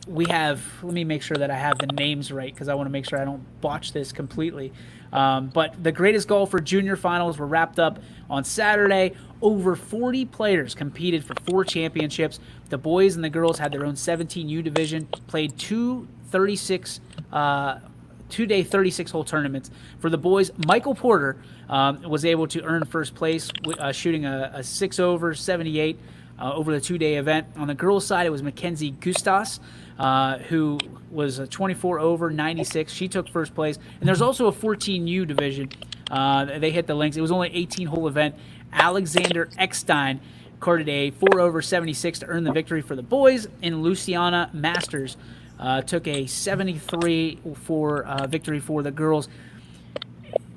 We have, let me make sure that I have the names right because I want to make sure I don't botch this completely. But the Greatest Golfer Junior Finals were wrapped up on Saturday. Over 40 players competed for 4 championships. The boys and the girls had their own 17U division, played 2 2-day 36-hole tournaments. For the boys, Michael Porter was able to earn first place, shooting a 6 over 78 over the 2-day event. On the girls' side, it was Mackenzie Gustas, who was a 24 over 96. She took first place. And there's also a 14U division. They hit the links. It was only an 18-hole event. Alexander Eckstein carded a 4 over 76 to earn the victory for the boys. And Luciana Masters took a 73 for victory for the girls.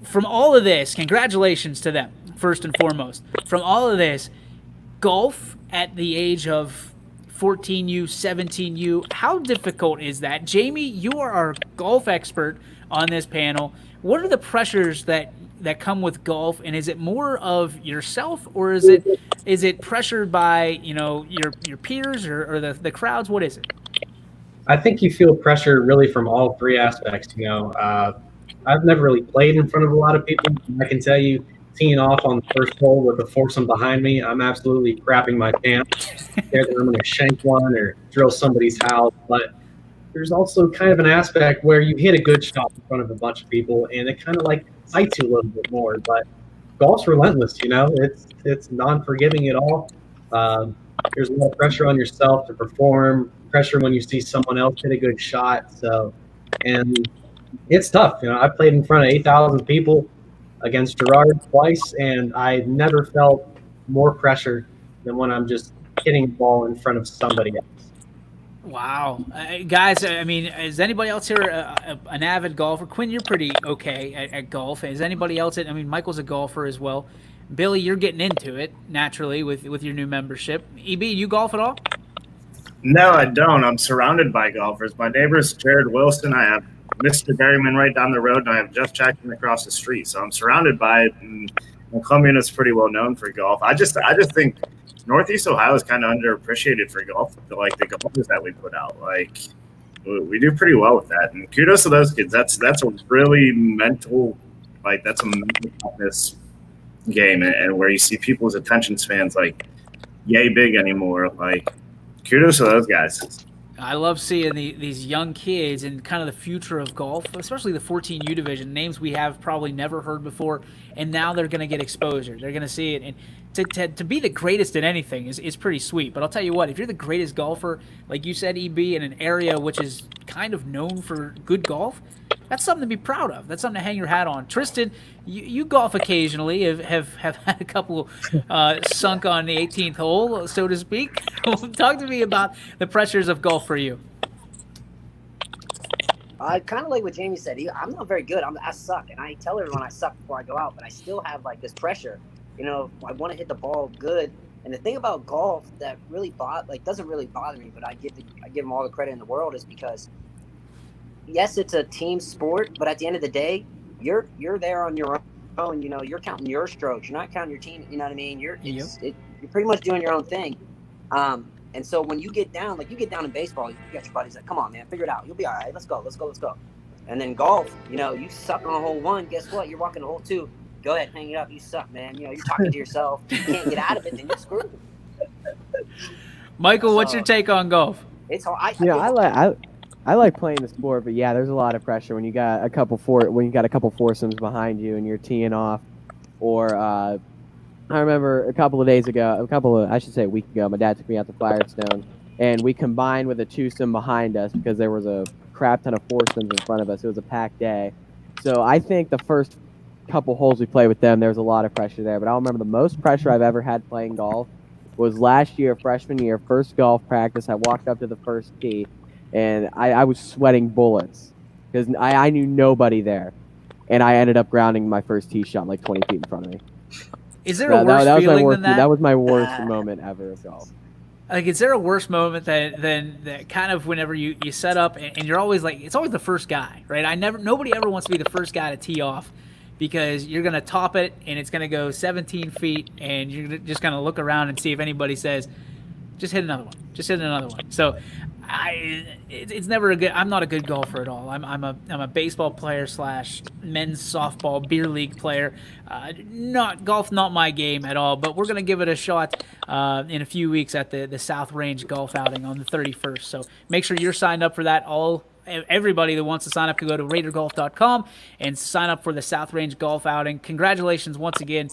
From all of this, congratulations to them, first and foremost. From all of this, golf at the age of 14U, 17U, how difficult is that? Jamie, you are our golf expert on this panel. What are the pressures that come with golf, and is it more of yourself, or is it pressured by your peers or the crowds? What is it? I think you feel pressure really from all 3 aspects. I've never really played in front of a lot of people. I can tell you, teeing off on the first hole with a foursome behind me, I'm absolutely crapping my pants. Scared that I'm going to shank one or drill somebody's house. But there's also kind of an aspect where you hit a good shot in front of a bunch of people, and it kind of like excites you a little bit more. But golf's relentless, it's non-forgiving at all. There's a lot of pressure on yourself to perform, pressure when you see someone else hit a good shot. So, and it's tough. I played in front of 8,000 people against Gerard twice, and I never felt more pressure than when I'm just hitting the ball in front of somebody else. Wow, guys! I mean, is anybody else here an avid golfer? Quinn, you're pretty okay at golf. Is anybody else? I mean, Michael's a golfer as well. Billy, you're getting into it naturally with your new membership. EB, you golf at all? No, I don't. I'm surrounded by golfers. My neighbor's Jared Wilson. I have Mr. Berryman right down the road, and I have Jeff Jackson across the street. So I'm surrounded by it, and Columbian is pretty well known for golf. I just think Northeast Ohio is kind of underappreciated for golf. Like the golfers that we put out, like we do pretty well with that. And kudos to those kids. That's a really mental, like that's a mental toughness game, and where you see people's attention spans like yay big anymore. Like kudos to those guys. I love seeing these young kids and kind of the future of golf, especially the 14U division, names we have probably never heard before, and now they're going to get exposure. They're going to see it, and to be the greatest at anything is pretty sweet. But I'll tell you what, if you're the greatest golfer, like you said, EB, in an area which is kind of known for good golf, that's something to be proud of. That's something to hang your hat on. Tristan, you golf occasionally, have had a couple sunk on the 18th hole, so to speak. Talk to me about the pressures of golf for you. Kind of like what Jamie said. I'm not very good. I suck, and I tell everyone I suck before I go out, but I still have like this pressure. You know, I want to hit the ball good. And the thing about golf that really doesn't really bother me, but I give them all the credit in the world, is because yes, it's a team sport, but at the end of the day, you're there on your own. You know, you're counting your strokes. You're not counting your team. You know what I mean? You're pretty much doing your own thing. And so when you get down, like you get down in baseball, you got your buddies like, come on, man, figure it out. You'll be all right. Let's go. And then golf, you know, you suck on hole one. Guess what? You're walking to hole two. Go ahead, hang it up. You suck, man. You know, you're talking to yourself. You can't get out of it, then you're screwed. Michael, what's your take on golf? It's hard. I like playing the sport, but yeah, there's a lot of pressure when you got a couple foursomes behind you and you're teeing off. Or I remember a week ago, my dad took me out to Firestone, and we combined with a twosome behind us because there was a crap ton of foursomes in front of us. It was a packed day. So I think the first couple holes we played with them, there was a lot of pressure there. But I remember the most pressure I've ever had playing golf was last year, freshman year, first golf practice. I walked up to the first tee, and I was sweating bullets because I knew nobody there. And I ended up grounding my first tee shot like 20 feet in front of me. Is there a worse feeling than that? That was my worst moment ever of golf. Like, is there a worse moment than that kind of whenever you set up and you're always like, it's always the first guy, right? Nobody ever wants to be the first guy to tee off because you're going to top it and it's going to go 17 feet and you're just going to look around and see if anybody says, just hit another one. So it's never a good. I'm not a good golfer at all. I'm a baseball player / men's softball beer league player. Not my game at all. But we're gonna give it a shot in a few weeks at the South Range golf outing on the 31st. So make sure you're signed up for that. Everybody that wants to sign up can go to RaiderGolf.com and sign up for the South Range golf outing. Congratulations once again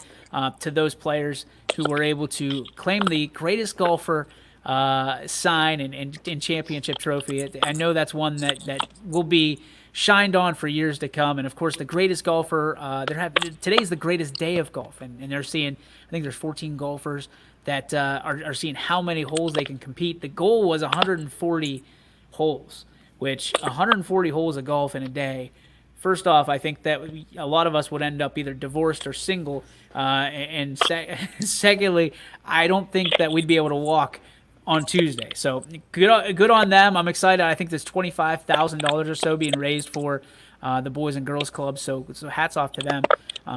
to those players who were able to claim the greatest golfer sign and championship trophy. I know that's one that will be shined on for years to come. And of course, the greatest golfer. Today's the greatest day of golf, and they're seeing. I think there's 14 golfers that are seeing how many holes they can compete. The goal was 140 holes, which 140 holes of golf in a day. First off, I think that a lot of us would end up either divorced or single. And secondly, I don't think that we'd be able to walk on Tuesday. So good on them. I'm excited. I think there's $25,000 or so being raised for the Boys and Girls Club. So hats off to them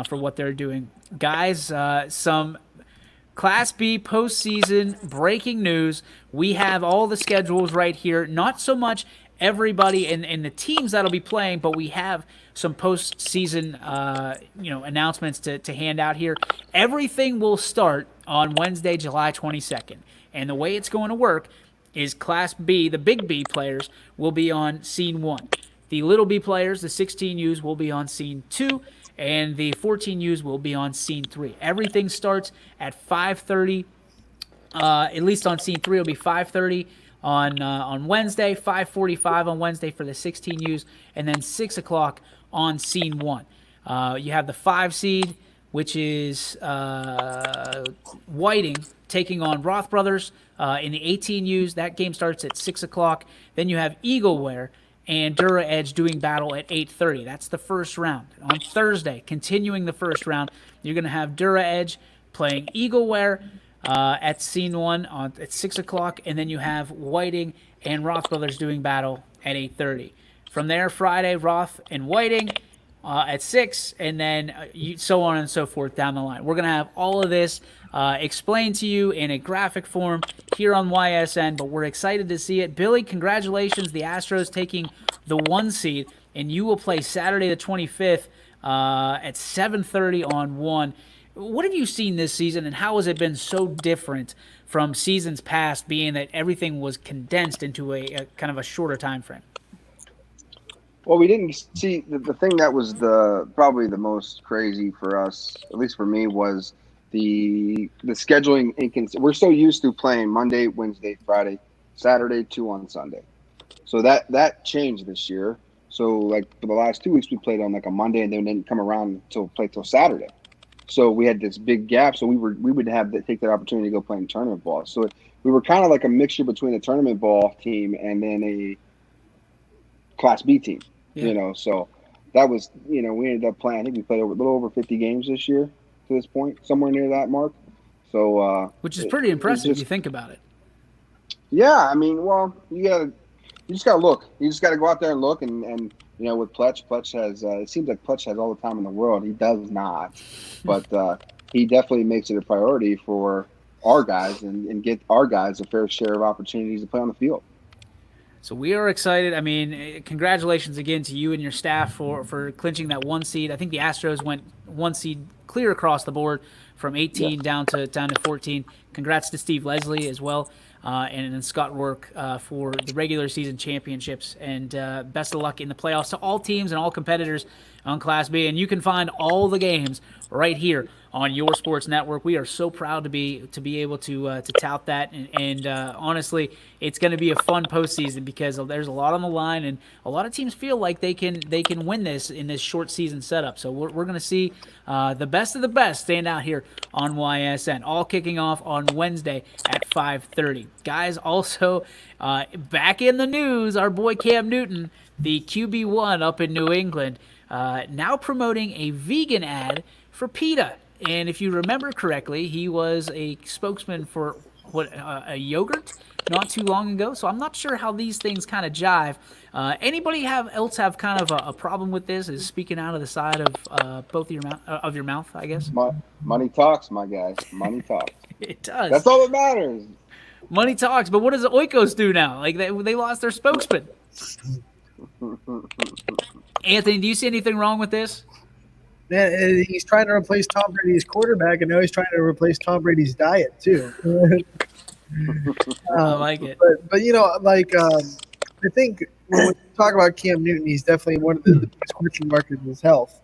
for what they're doing. Guys, some Class B postseason breaking news. We have all the schedules right here. Not so much everybody and the teams that'll be playing, but we have some postseason announcements to hand out here. Everything will start on Wednesday, July 22nd. And the way it's going to work is Class B, the big B players, will be on Scene 1. The little B players, the 16Us, will be on Scene 2. And the 14Us will be on Scene 3. Everything starts at 5:30. At least on Scene 3, it'll be 5:30 on Wednesday, 5:45 on Wednesday for the 16Us, and then 6 o'clock on Scene 1. You have the 5 seed which is Whiting taking on Roth Brothers in the 18Us. That game starts at 6 o'clock. Then you have Eagleware and Dura Edge doing battle at 8:30. That's the first round. On Thursday, continuing the first round, you're going to have Dura Edge playing Eagleware at Scene 1 at 6 o'clock. And then you have Whiting and Roth Brothers doing battle at 8:30. From there, Friday, Roth and Whiting at 6, and then so on and so forth down the line. We're going to have all of this explained to you in a graphic form here on YSN, but we're excited to see it. Billy, congratulations. The Astros taking the 1 seed, and you will play Saturday the 25th at 7:30 on 1. What have you seen this season, and how has it been so different from seasons past, being that everything was condensed into a kind of a shorter time frame? Well, we didn't see the thing that was probably the most crazy for us, at least for me, was the scheduling. We're so used to playing Monday, Wednesday, Friday, Saturday, 2 on Sunday. So that changed this year. So like for the last 2 weeks, we played on like a Monday and then didn't come around till Saturday. So we had this big gap. So we would have to take that opportunity to go play in tournament ball. So we were kind of like a mixture between a tournament ball team and then a Class B team. Yeah. So that was, we ended up playing, I think we played a little over 50 games this year to this point, somewhere near that mark. So, which is pretty impressive if you think about it. Yeah. I mean, well, you just got to look. You just got to go out there and look. And with Pletch has, it seems like Pletch has all the time in the world. He does not. But he definitely makes it a priority for our guys and get our guys a fair share of opportunities to play on the field. So we are excited. I mean, congratulations again to you and your staff for clinching that 1 seed. I think the Astros went 1 seed clear across the board from 18 down to 14. Congrats to Steve Leslie as well, and then Scott Work for the regular season championships. And best of luck in the playoffs to all teams and all competitors on Class B. And you can find all the games right here on your sports network. We are so proud to be able to tout that, and honestly, it's going to be a fun postseason because there's a lot on the line, and a lot of teams feel like they can win this in this short season setup. So we're going to see the best of the best stand out here on YSN, all kicking off on Wednesday at 5:30. Guys, also back in the news, our boy Cam Newton, the QB1 up in New England, now promoting a vegan ad for PETA. And if you remember correctly, he was a spokesman for a yogurt not too long ago. So I'm not sure how these things kind of jive. Anybody else have kind of a problem with this? Is speaking out of the side of both of your mouth, I guess. Money talks, my guy. Money talks. It does. That's all that matters. Money talks. But what does the Oikos do now? Like they lost their spokesman. Anthony, do you see anything wrong with this? Man, he's trying to replace Tom Brady's quarterback, and now he's trying to replace Tom Brady's diet too. I like it. But I think when we talk about Cam Newton, he's definitely one of the biggest question marks in his health.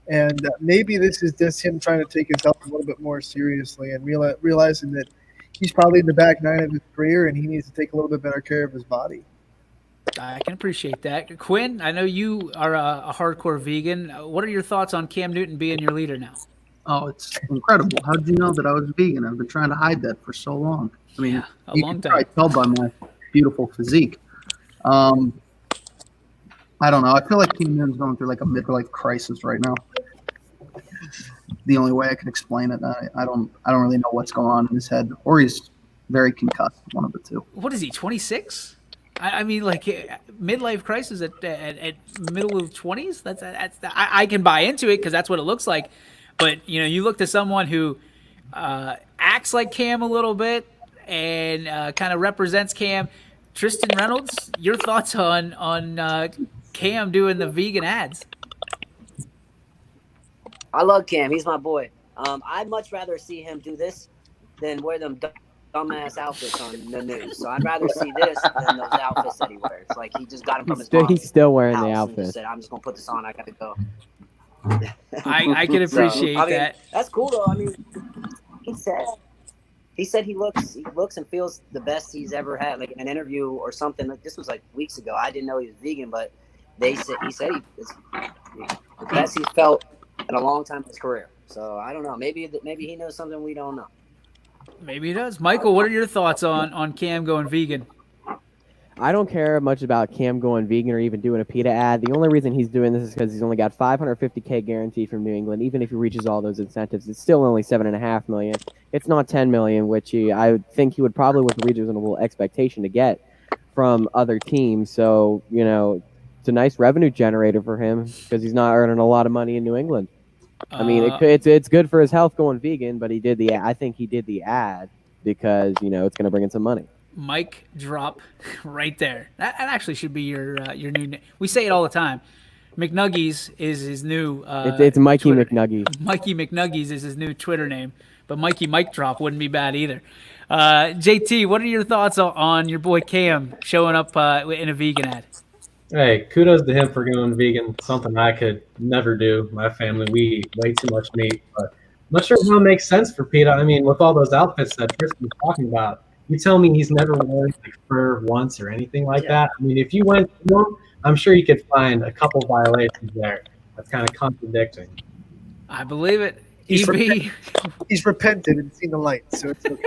And maybe this is just him trying to take his health a little bit more seriously and realizing that he's probably in the back nine of his career and he needs to take a little bit better care of his body. I can appreciate that. Quinn, I know you are a hardcore vegan. What are your thoughts on Cam Newton being your leader now? Oh, it's incredible. How did you know that I was vegan? I've been trying to hide that for so long. I mean, a long time. I can tell by my beautiful physique. I don't know. I feel like Cam Newton's going through like a midlife crisis right now. The only way I can explain it, I don't really know what's going on in his head, or he's very concussed. One of the two. What is he? 26? I mean, like midlife crisis at middle of 20s. That's I can buy into it because that's what it looks like. But you look to someone who acts like Cam a little bit and kind of represents Cam. Tristan Reynolds, your thoughts on Cam doing the vegan ads? I love Cam. He's my boy. I'd much rather see him do this than wear them dumbass outfits on the news. So I'd rather see this than those outfits that he wears. Like he just got them from his mom. He's still wearing the house and outfit. just said, I'm just gonna put this on. I gotta go. I can appreciate that. That's cool though. I mean, he said he looks and feels the best he's ever had. Like in an interview or something. Like this was like weeks ago. I didn't know he was vegan, but he said it's the best he's felt in a long time in his career. So I don't know. Maybe he knows something we don't know. Maybe he does. Michael, what are your thoughts on Cam going vegan? I don't care much about Cam going vegan or even doing a PETA ad. The only reason he's doing this is because he's only got $550K guaranteed from New England. Even if he reaches all those incentives, it's still only $7.5 million. It's not $10 million, which I would think he would probably with a reasonable expectation to get from other teams. So it's a nice revenue generator for him because he's not earning a lot of money in New England. I mean, it's good for his health going vegan, but I think he did the ad because it's going to bring in some money. Mic drop right there. That actually should be your new name. We say it all the time. McNuggies is his new. It's Mikey Twitter. McNuggies. Mikey McNuggies is his new Twitter name, but Mikey Mic Drop wouldn't be bad either. JT, what are your thoughts on your boy Cam showing up in a vegan ad? Hey, kudos to him for going vegan. Something I could never do. My family, we eat way too much meat, but I'm not sure how it makes sense for PETA. I mean, with all those outfits that Tristan was talking about, you tell me he's never worn like fur once or anything like that. I mean, if you went to him, I'm sure you could find a couple violations there. That's kind of contradicting. I believe it. He's repented and seen the light, so it's okay.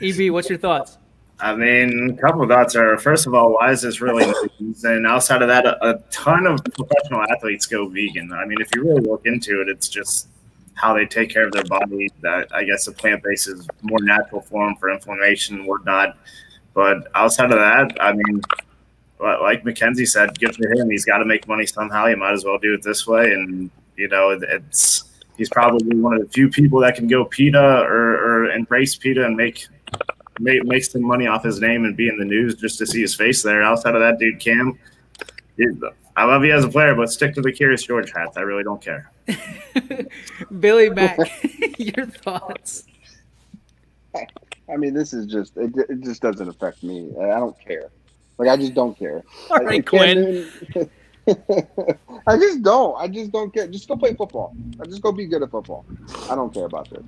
EB, what's your thoughts? I mean, a couple of thoughts are, first of all, why is this really news? And outside of that, a ton of professional athletes go vegan. I mean, if you really look into it, it's just how they take care of their body. That I guess the plant-based is more natural form for inflammation and whatnot. But outside of that, I mean, like Mackenzie said, good for him. He's got to make money somehow. He might as well do it this way. And, he's probably one of the few people that can go PETA or embrace PETA and make some money off his name and be in the news just to see his face there. Outside of that, dude, Cam, I love you as a player, but stick to the Curious George hats. I really don't care. Billy Mack, your thoughts? I mean, this is just it just doesn't affect me. I don't care. Like, I just don't care. All right, Quinn. I just don't care. Just go play football. Just go be good at football. I don't care about this.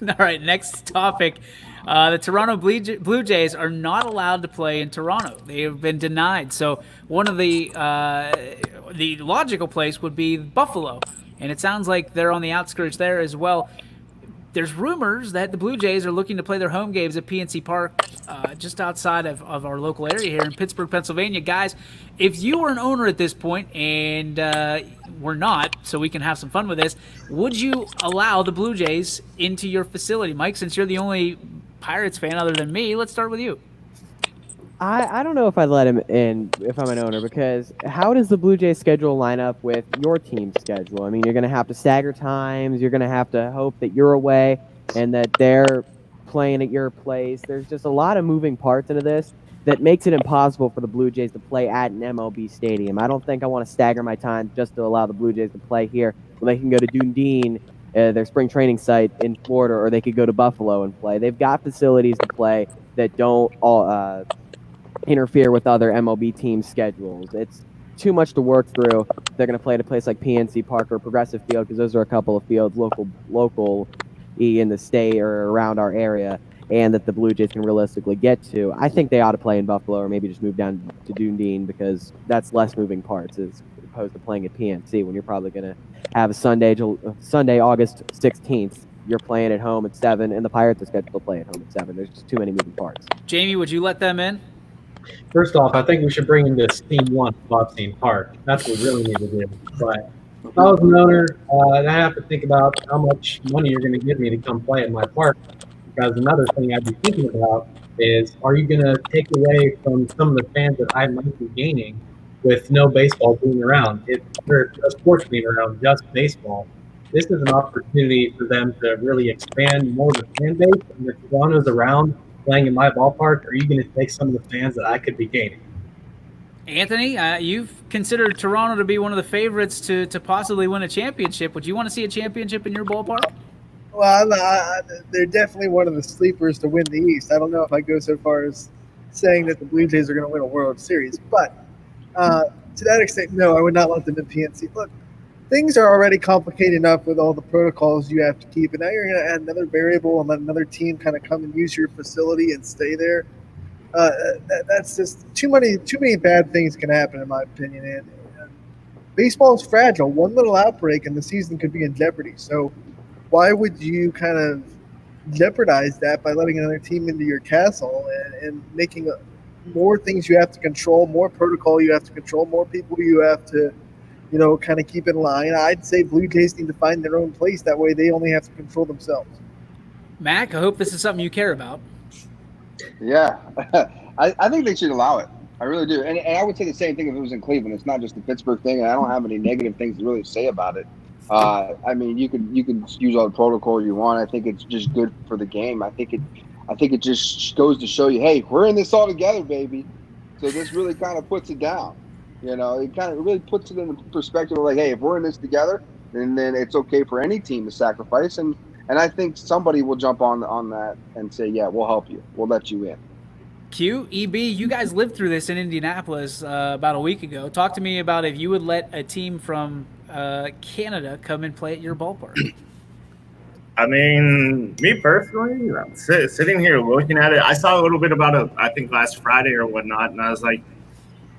All right, next topic. The Toronto Blue Jays are not allowed to play in Toronto. They have been denied. So one of the logical place would be Buffalo, and it sounds like they're on the outskirts there as well. There's rumors that the Blue Jays are looking to play their home games at PNC Park, just outside of our local area here in Pittsburgh, Pennsylvania. Guys, if you were an owner at this point, and we're not, so we can have some fun with this, would you allow the Blue Jays into your facility? Mike, since you're the only Pirates fan other than me, let's start with you. I don't know if I'd let him in if I'm an owner, because how does the Blue Jays schedule line up with your team's schedule? I mean, you're going to have to stagger times. You're going to have to hope that you're away and that they're playing at your place. There's just a lot of moving parts into this that makes it impossible for the Blue Jays to play at an MLB stadium. I don't think I want to stagger my time just to allow the Blue Jays to play here when they can go to Dundee, their spring training site in Florida, or they could go to Buffalo and play. They've got facilities to play that don't interfere with other MLB teams' schedules. It's too much to work through. They're going to play at a place like PNC Park or Progressive Field, because those are a couple of fields local in the state or around our area, and that the Blue Jays can realistically get to. I think they ought to play in Buffalo, or maybe just move down to Dundee, because that's less moving parts as opposed to playing at PNC when you're probably going to have a Sunday, August 16th. You're playing at home at 7, and the Pirates are scheduled to play at home at 7. There's just too many moving parts. Jamie, would you let them in? First off, I think we should bring in this Team 1 Bobstein Park. That's what we really need to do. But if I was an owner, I have to think about how much money you're going to give me to come play at my park. Because another thing I'd be thinking about is, are you going to take away from some of the fans that I might be gaining with no baseball being around? If there's no sports being around, just baseball, this is an opportunity for them to really expand more of the fan base. And if Toronto's around playing in my ballpark, are you going to take some of the fans that I could be gaining? Anthony, you've considered Toronto to be one of the favorites to possibly win a championship. Would you want to see a championship in your ballpark? Well, they're definitely one of the sleepers to win the East. I don't know if I go so far as saying that the Blue Jays are going to win a World Series, but to that extent, no, I would not let them in PNC. Look, things are already complicated enough with all the protocols you have to keep, and now you're going to add another variable and let another team kind of come and use your facility and stay there. That's just too many bad things can happen, in my opinion. And baseball is fragile. One little outbreak and the season could be in jeopardy. So why would you kind of jeopardize that by letting another team into your castle and making more things you have to control, more protocol you have to control, more people you have to, kind of keep in line? I'd say Blue Jays need to find their own place. That way they only have to control themselves. Mac, I hope this is something you care about. Yeah, I think they should allow it. I really do. And I would say the same thing if it was in Cleveland. It's not just the Pittsburgh thing, and I don't have any negative things to really say about it. I mean, you can use all the protocol you want. I think it's just good for the game. I think it just goes to show you, hey, we're in this all together, baby. So this really kind of puts it down. It kind of really puts it in the perspective of like, hey, if we're in this together, then it's okay for any team to sacrifice. And I think somebody will jump on that and say, yeah, we'll help you. We'll let you in. Q, EB, you guys lived through this in Indianapolis about a week ago. Talk to me about if you would let a team from Canada come and play at your ballpark. I mean, me personally, I'm sitting here looking at it, I saw a little bit about it, I think last Friday or whatnot, and I was like,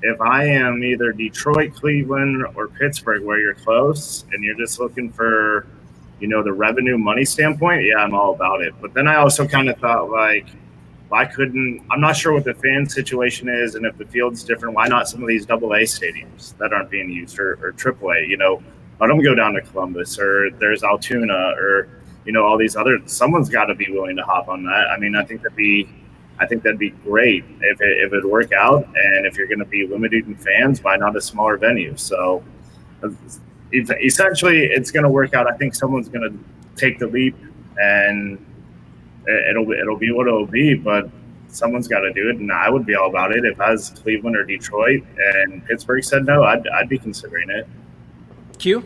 if I am either Detroit, Cleveland, or Pittsburgh, where you're close, and you're just looking for, the revenue money standpoint, yeah, I'm all about it. But then I also kind of thought, like, why couldn't – I'm not sure what the fan situation is, and if the field's different, why not some of these AA stadiums that aren't being used, or AAA, let them go down to Columbus, or there's Altoona, or, all these other – someone's got to be willing to hop on that. I mean, I think that'd be great if it would work out, and if you're going to be limited in fans, why not a smaller venue? So essentially, it's going to work out. I think someone's going to take the leap, and it'll be what it'll be. But someone's got to do it, and I would be all about it if I was Cleveland or Detroit, and Pittsburgh said no. I'd be considering it. Q?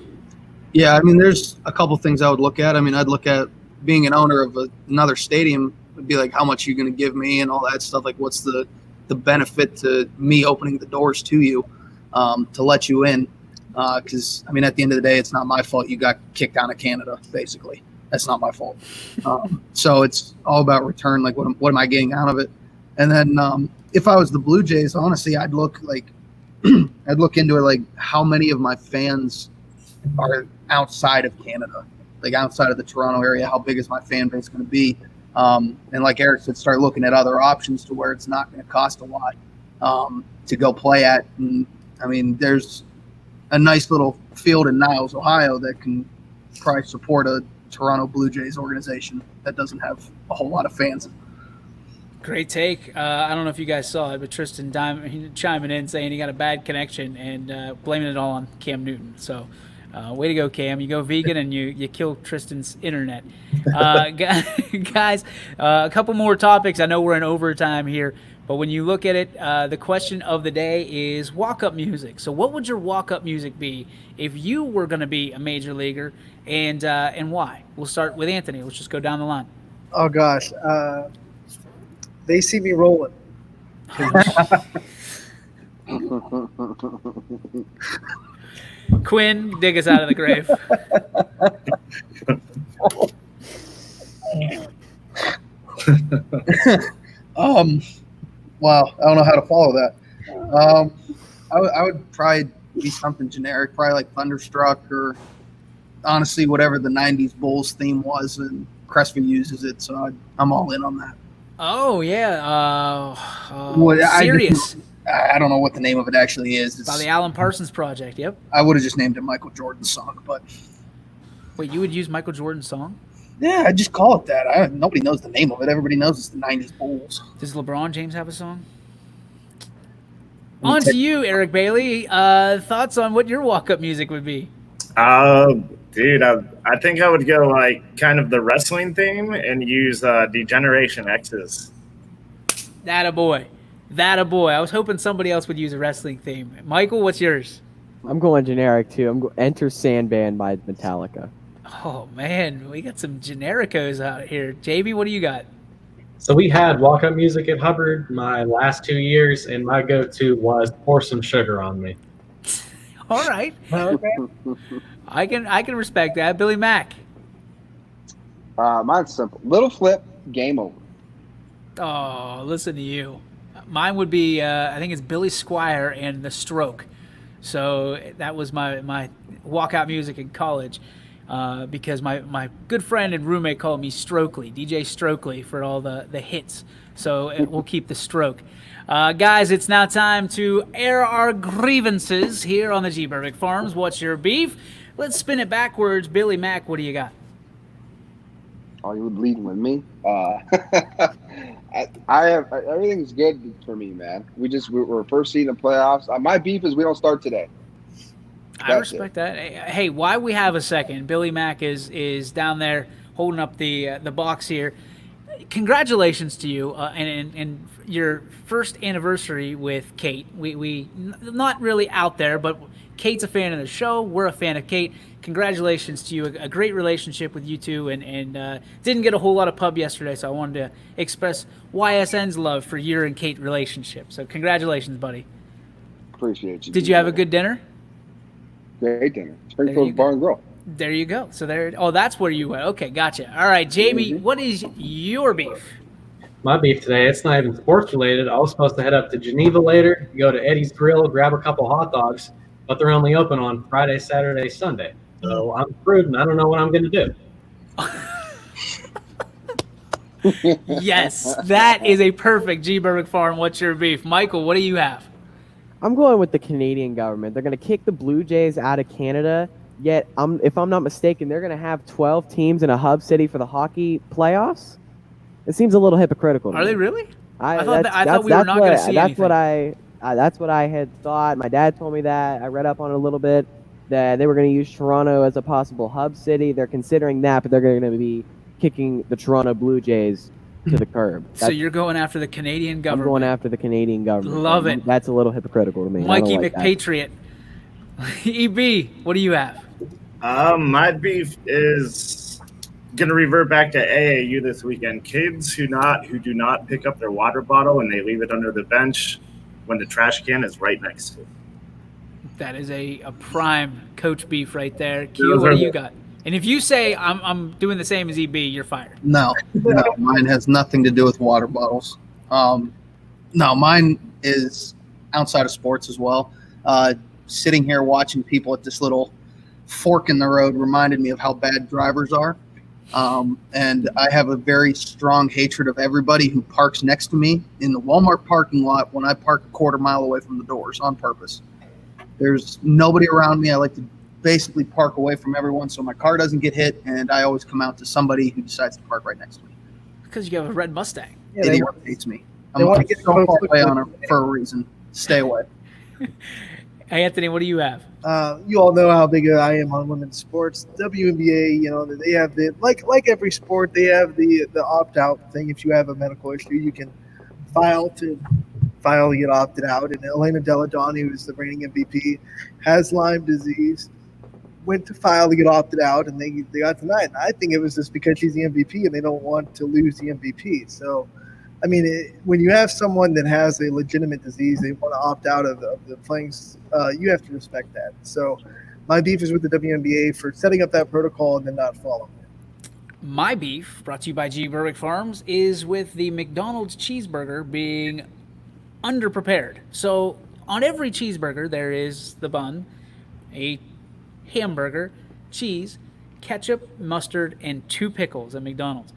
Yeah, I mean, there's a couple things I would look at. I mean, I'd look at being an owner of another stadium. Would be like, how much are you going to give me and all that stuff. Like, what's the benefit to me opening the doors to you to let you in? Because, I mean, at the end of the day, it's not my fault you got kicked out of Canada, basically. That's not my fault. So it's all about return. Like, what am I getting out of it? And then if I was the Blue Jays, honestly, I'd look into it like how many of my fans are outside of Canada, like outside of the Toronto area. How big is my fan base going to be? And like Eric said, start looking at other options to where it's not going to cost a lot to go play at. And I mean, there's a nice little field in Niles, Ohio that can probably support a Toronto Blue Jays organization that doesn't have a whole lot of fans. Great take. I don't know if you guys saw it, but Tristan chiming in saying he got a bad connection and blaming it all on Cam Newton. So way to go, Cam. You go vegan and you kill Tristan's internet. Guys, a couple more topics. I know we're in overtime here, but when you look at it, the question of the day is walk-up music. So what would your walk-up music be if you were going to be a major leaguer, and why? We'll start with Anthony. Let's just go down the line. Oh, gosh. They See Me Rolling. Quinn, dig us out of the grave. Wow, I don't know how to follow that. I would probably be something generic, probably like Thunderstruck, or honestly whatever the '90s Bulls theme was, and Crestview uses it, so I'm all in on that. Oh yeah, Serious. I don't know what the name of it actually is. It's by the Alan Parsons Project. Yep. I would have just named it Michael Jordan's song, but wait, you would use Michael Jordan's song? Yeah, I'd just call it that. Nobody knows the name of it. Everybody knows it's the '90s Bulls. Does LeBron James have a song? On to you, Eric Bailey. Thoughts on what your walk-up music would be? Dude, I think I would go like kind of the wrestling theme and use Degeneration X's. That a boy. I was hoping somebody else would use a wrestling theme. Michael, what's yours? I'm going generic too. Enter Sandman by Metallica. Oh man, we got some genericos out here. JB, what do you got? So we had walk-up music at Hubbard my last 2 years, and my go-to was Pour Some Sugar on Me. All right. Okay. I can respect that. Billy Mack. Mine's simple. Little Flip, Game Over. Oh, listen to you. Mine would be, I think it's Billy Squire and The Stroke. So that was my walkout music in college. Because my good friend and roommate called me Strokely, DJ Strokely, for all the hits. So we'll keep the stroke. Guys, it's now time to air our grievances here on the G. Burbick Farms. What's your beef? Let's spin it backwards. Billy Mack, what do you got? Oh, you leading with me? I have everything's good for me, man. We're first seed in the playoffs. My beef is we don't start today. I respect that. Hey, why we have a second? Billy Mack is down there holding up the box here. Congratulations to you and your first anniversary with Kate. We not really out there, but Kate's a fan of the show. We're a fan of Kate. Congratulations to you. A great relationship with you two, and didn't get a whole lot of pub yesterday, so I wanted to express YSN's love for your and Kate relationship. So congratulations, buddy. Appreciate you. Did you have a good dinner? Great dinner. Springfield Bar and Grill. There you go. So that's where you went. Okay, gotcha. All right, Jamie, what is your beef? My beef today, it's not even sports related. I was supposed to head up to Geneva later, go to Eddie's Grill, grab a couple hot dogs, but they're only open on Friday, Saturday, Sunday. So I'm screwed and I don't know what I'm going to do. Yes, that is a perfect G. Burbick Farm. What's your beef? Michael, what do you have? I'm going with the Canadian government. They're going to kick the Blue Jays out of Canada. Yet, if I'm not mistaken, they're going to have 12 teams in a hub city for the hockey playoffs. It seems a little hypocritical. Are they really? I thought we were not going to see anything. That's what I had thought. My dad told me that. I read up on it a little bit, that they were going to use Toronto as a possible hub city. They're considering that, but they're going to be kicking the Toronto Blue Jays to the curb. So you're going after the Canadian government. I'm going after the Canadian government. Love it. That's a little hypocritical to me. Mikey McPatriot. EB, what do you have? My beef is going to revert back to AAU this weekend. Kids who do not pick up their water bottle and they leave it under the bench when the trash can is right next to it. That is a prime coach beef right there. Q, what do you got? And if you say I'm doing the same as EB, you're fired. No, mine has nothing to do with water bottles. No, mine is outside of sports as well. Sitting here watching people at this little fork in the road reminded me of how bad drivers are. And I have a very strong hatred of everybody who parks next to me in the Walmart parking lot when I park a quarter mile away from the doors on purpose. There's nobody around me. I like to basically park away from everyone so my car doesn't get hit, and I always come out to somebody who decides to park right next to me. Because you have a red Mustang. Yeah, it irritates me. I'm going to get so far away on it for a reason. Stay away. Hey, Anthony, what do you have? You all know how big I am on women's sports. WNBA, they have the like every sport, they have the opt-out thing. If you have a medical issue, you can file to get opted out. And Elena Deladon, who is the reigning MVP, has Lyme disease. Went to file to get opted out, and they got denied. And I think it was just because she's the MVP, and they don't want to lose the MVP. So, I mean, when you have someone that has a legitimate disease, they want to opt out of the playing. You have to respect that. So, my beef is with the WNBA for setting up that protocol and then not following it. My beef, brought to you by G. Burbick Farms, is with the McDonald's cheeseburger being underprepared. So, on every cheeseburger, there is the bun, a hamburger, cheese, ketchup, mustard, and 2 pickles at McDonald's.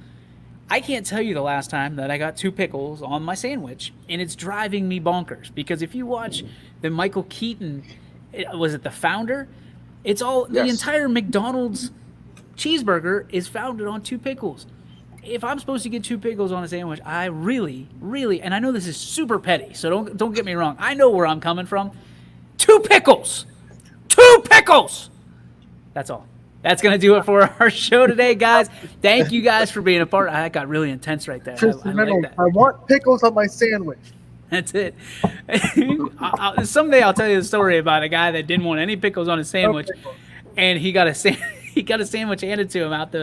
I can't tell you the last time that I got 2 pickles on my sandwich, and it's driving me bonkers. Because if you watch the Michael Keaton, was it The Founder? It's all, the entire McDonald's cheeseburger is founded on 2 pickles. If I'm supposed to get 2 pickles on a sandwich, I really, and I know this is super petty, so don't get me wrong. I know where I'm coming from. 2 pickles! 2 pickles! That's all. That's going to do it for our show today, guys. Thank you guys for being a part. I got really intense right there. I want pickles on my sandwich. That's it. Someday I'll tell you the story about a guy that didn't want any pickles on his sandwich, and he got a sandwich handed to him out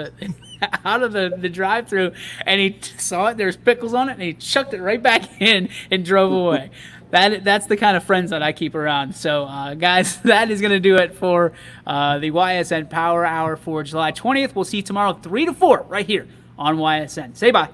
of the drive-thru, and he saw it. There's pickles on it, and he chucked it right back in and drove away. That's the kind of friends that I keep around. So, guys, that is going to do it for the YSN Power Hour for July 20th. We'll see you tomorrow 3 to 4 right here on YSN. Say bye.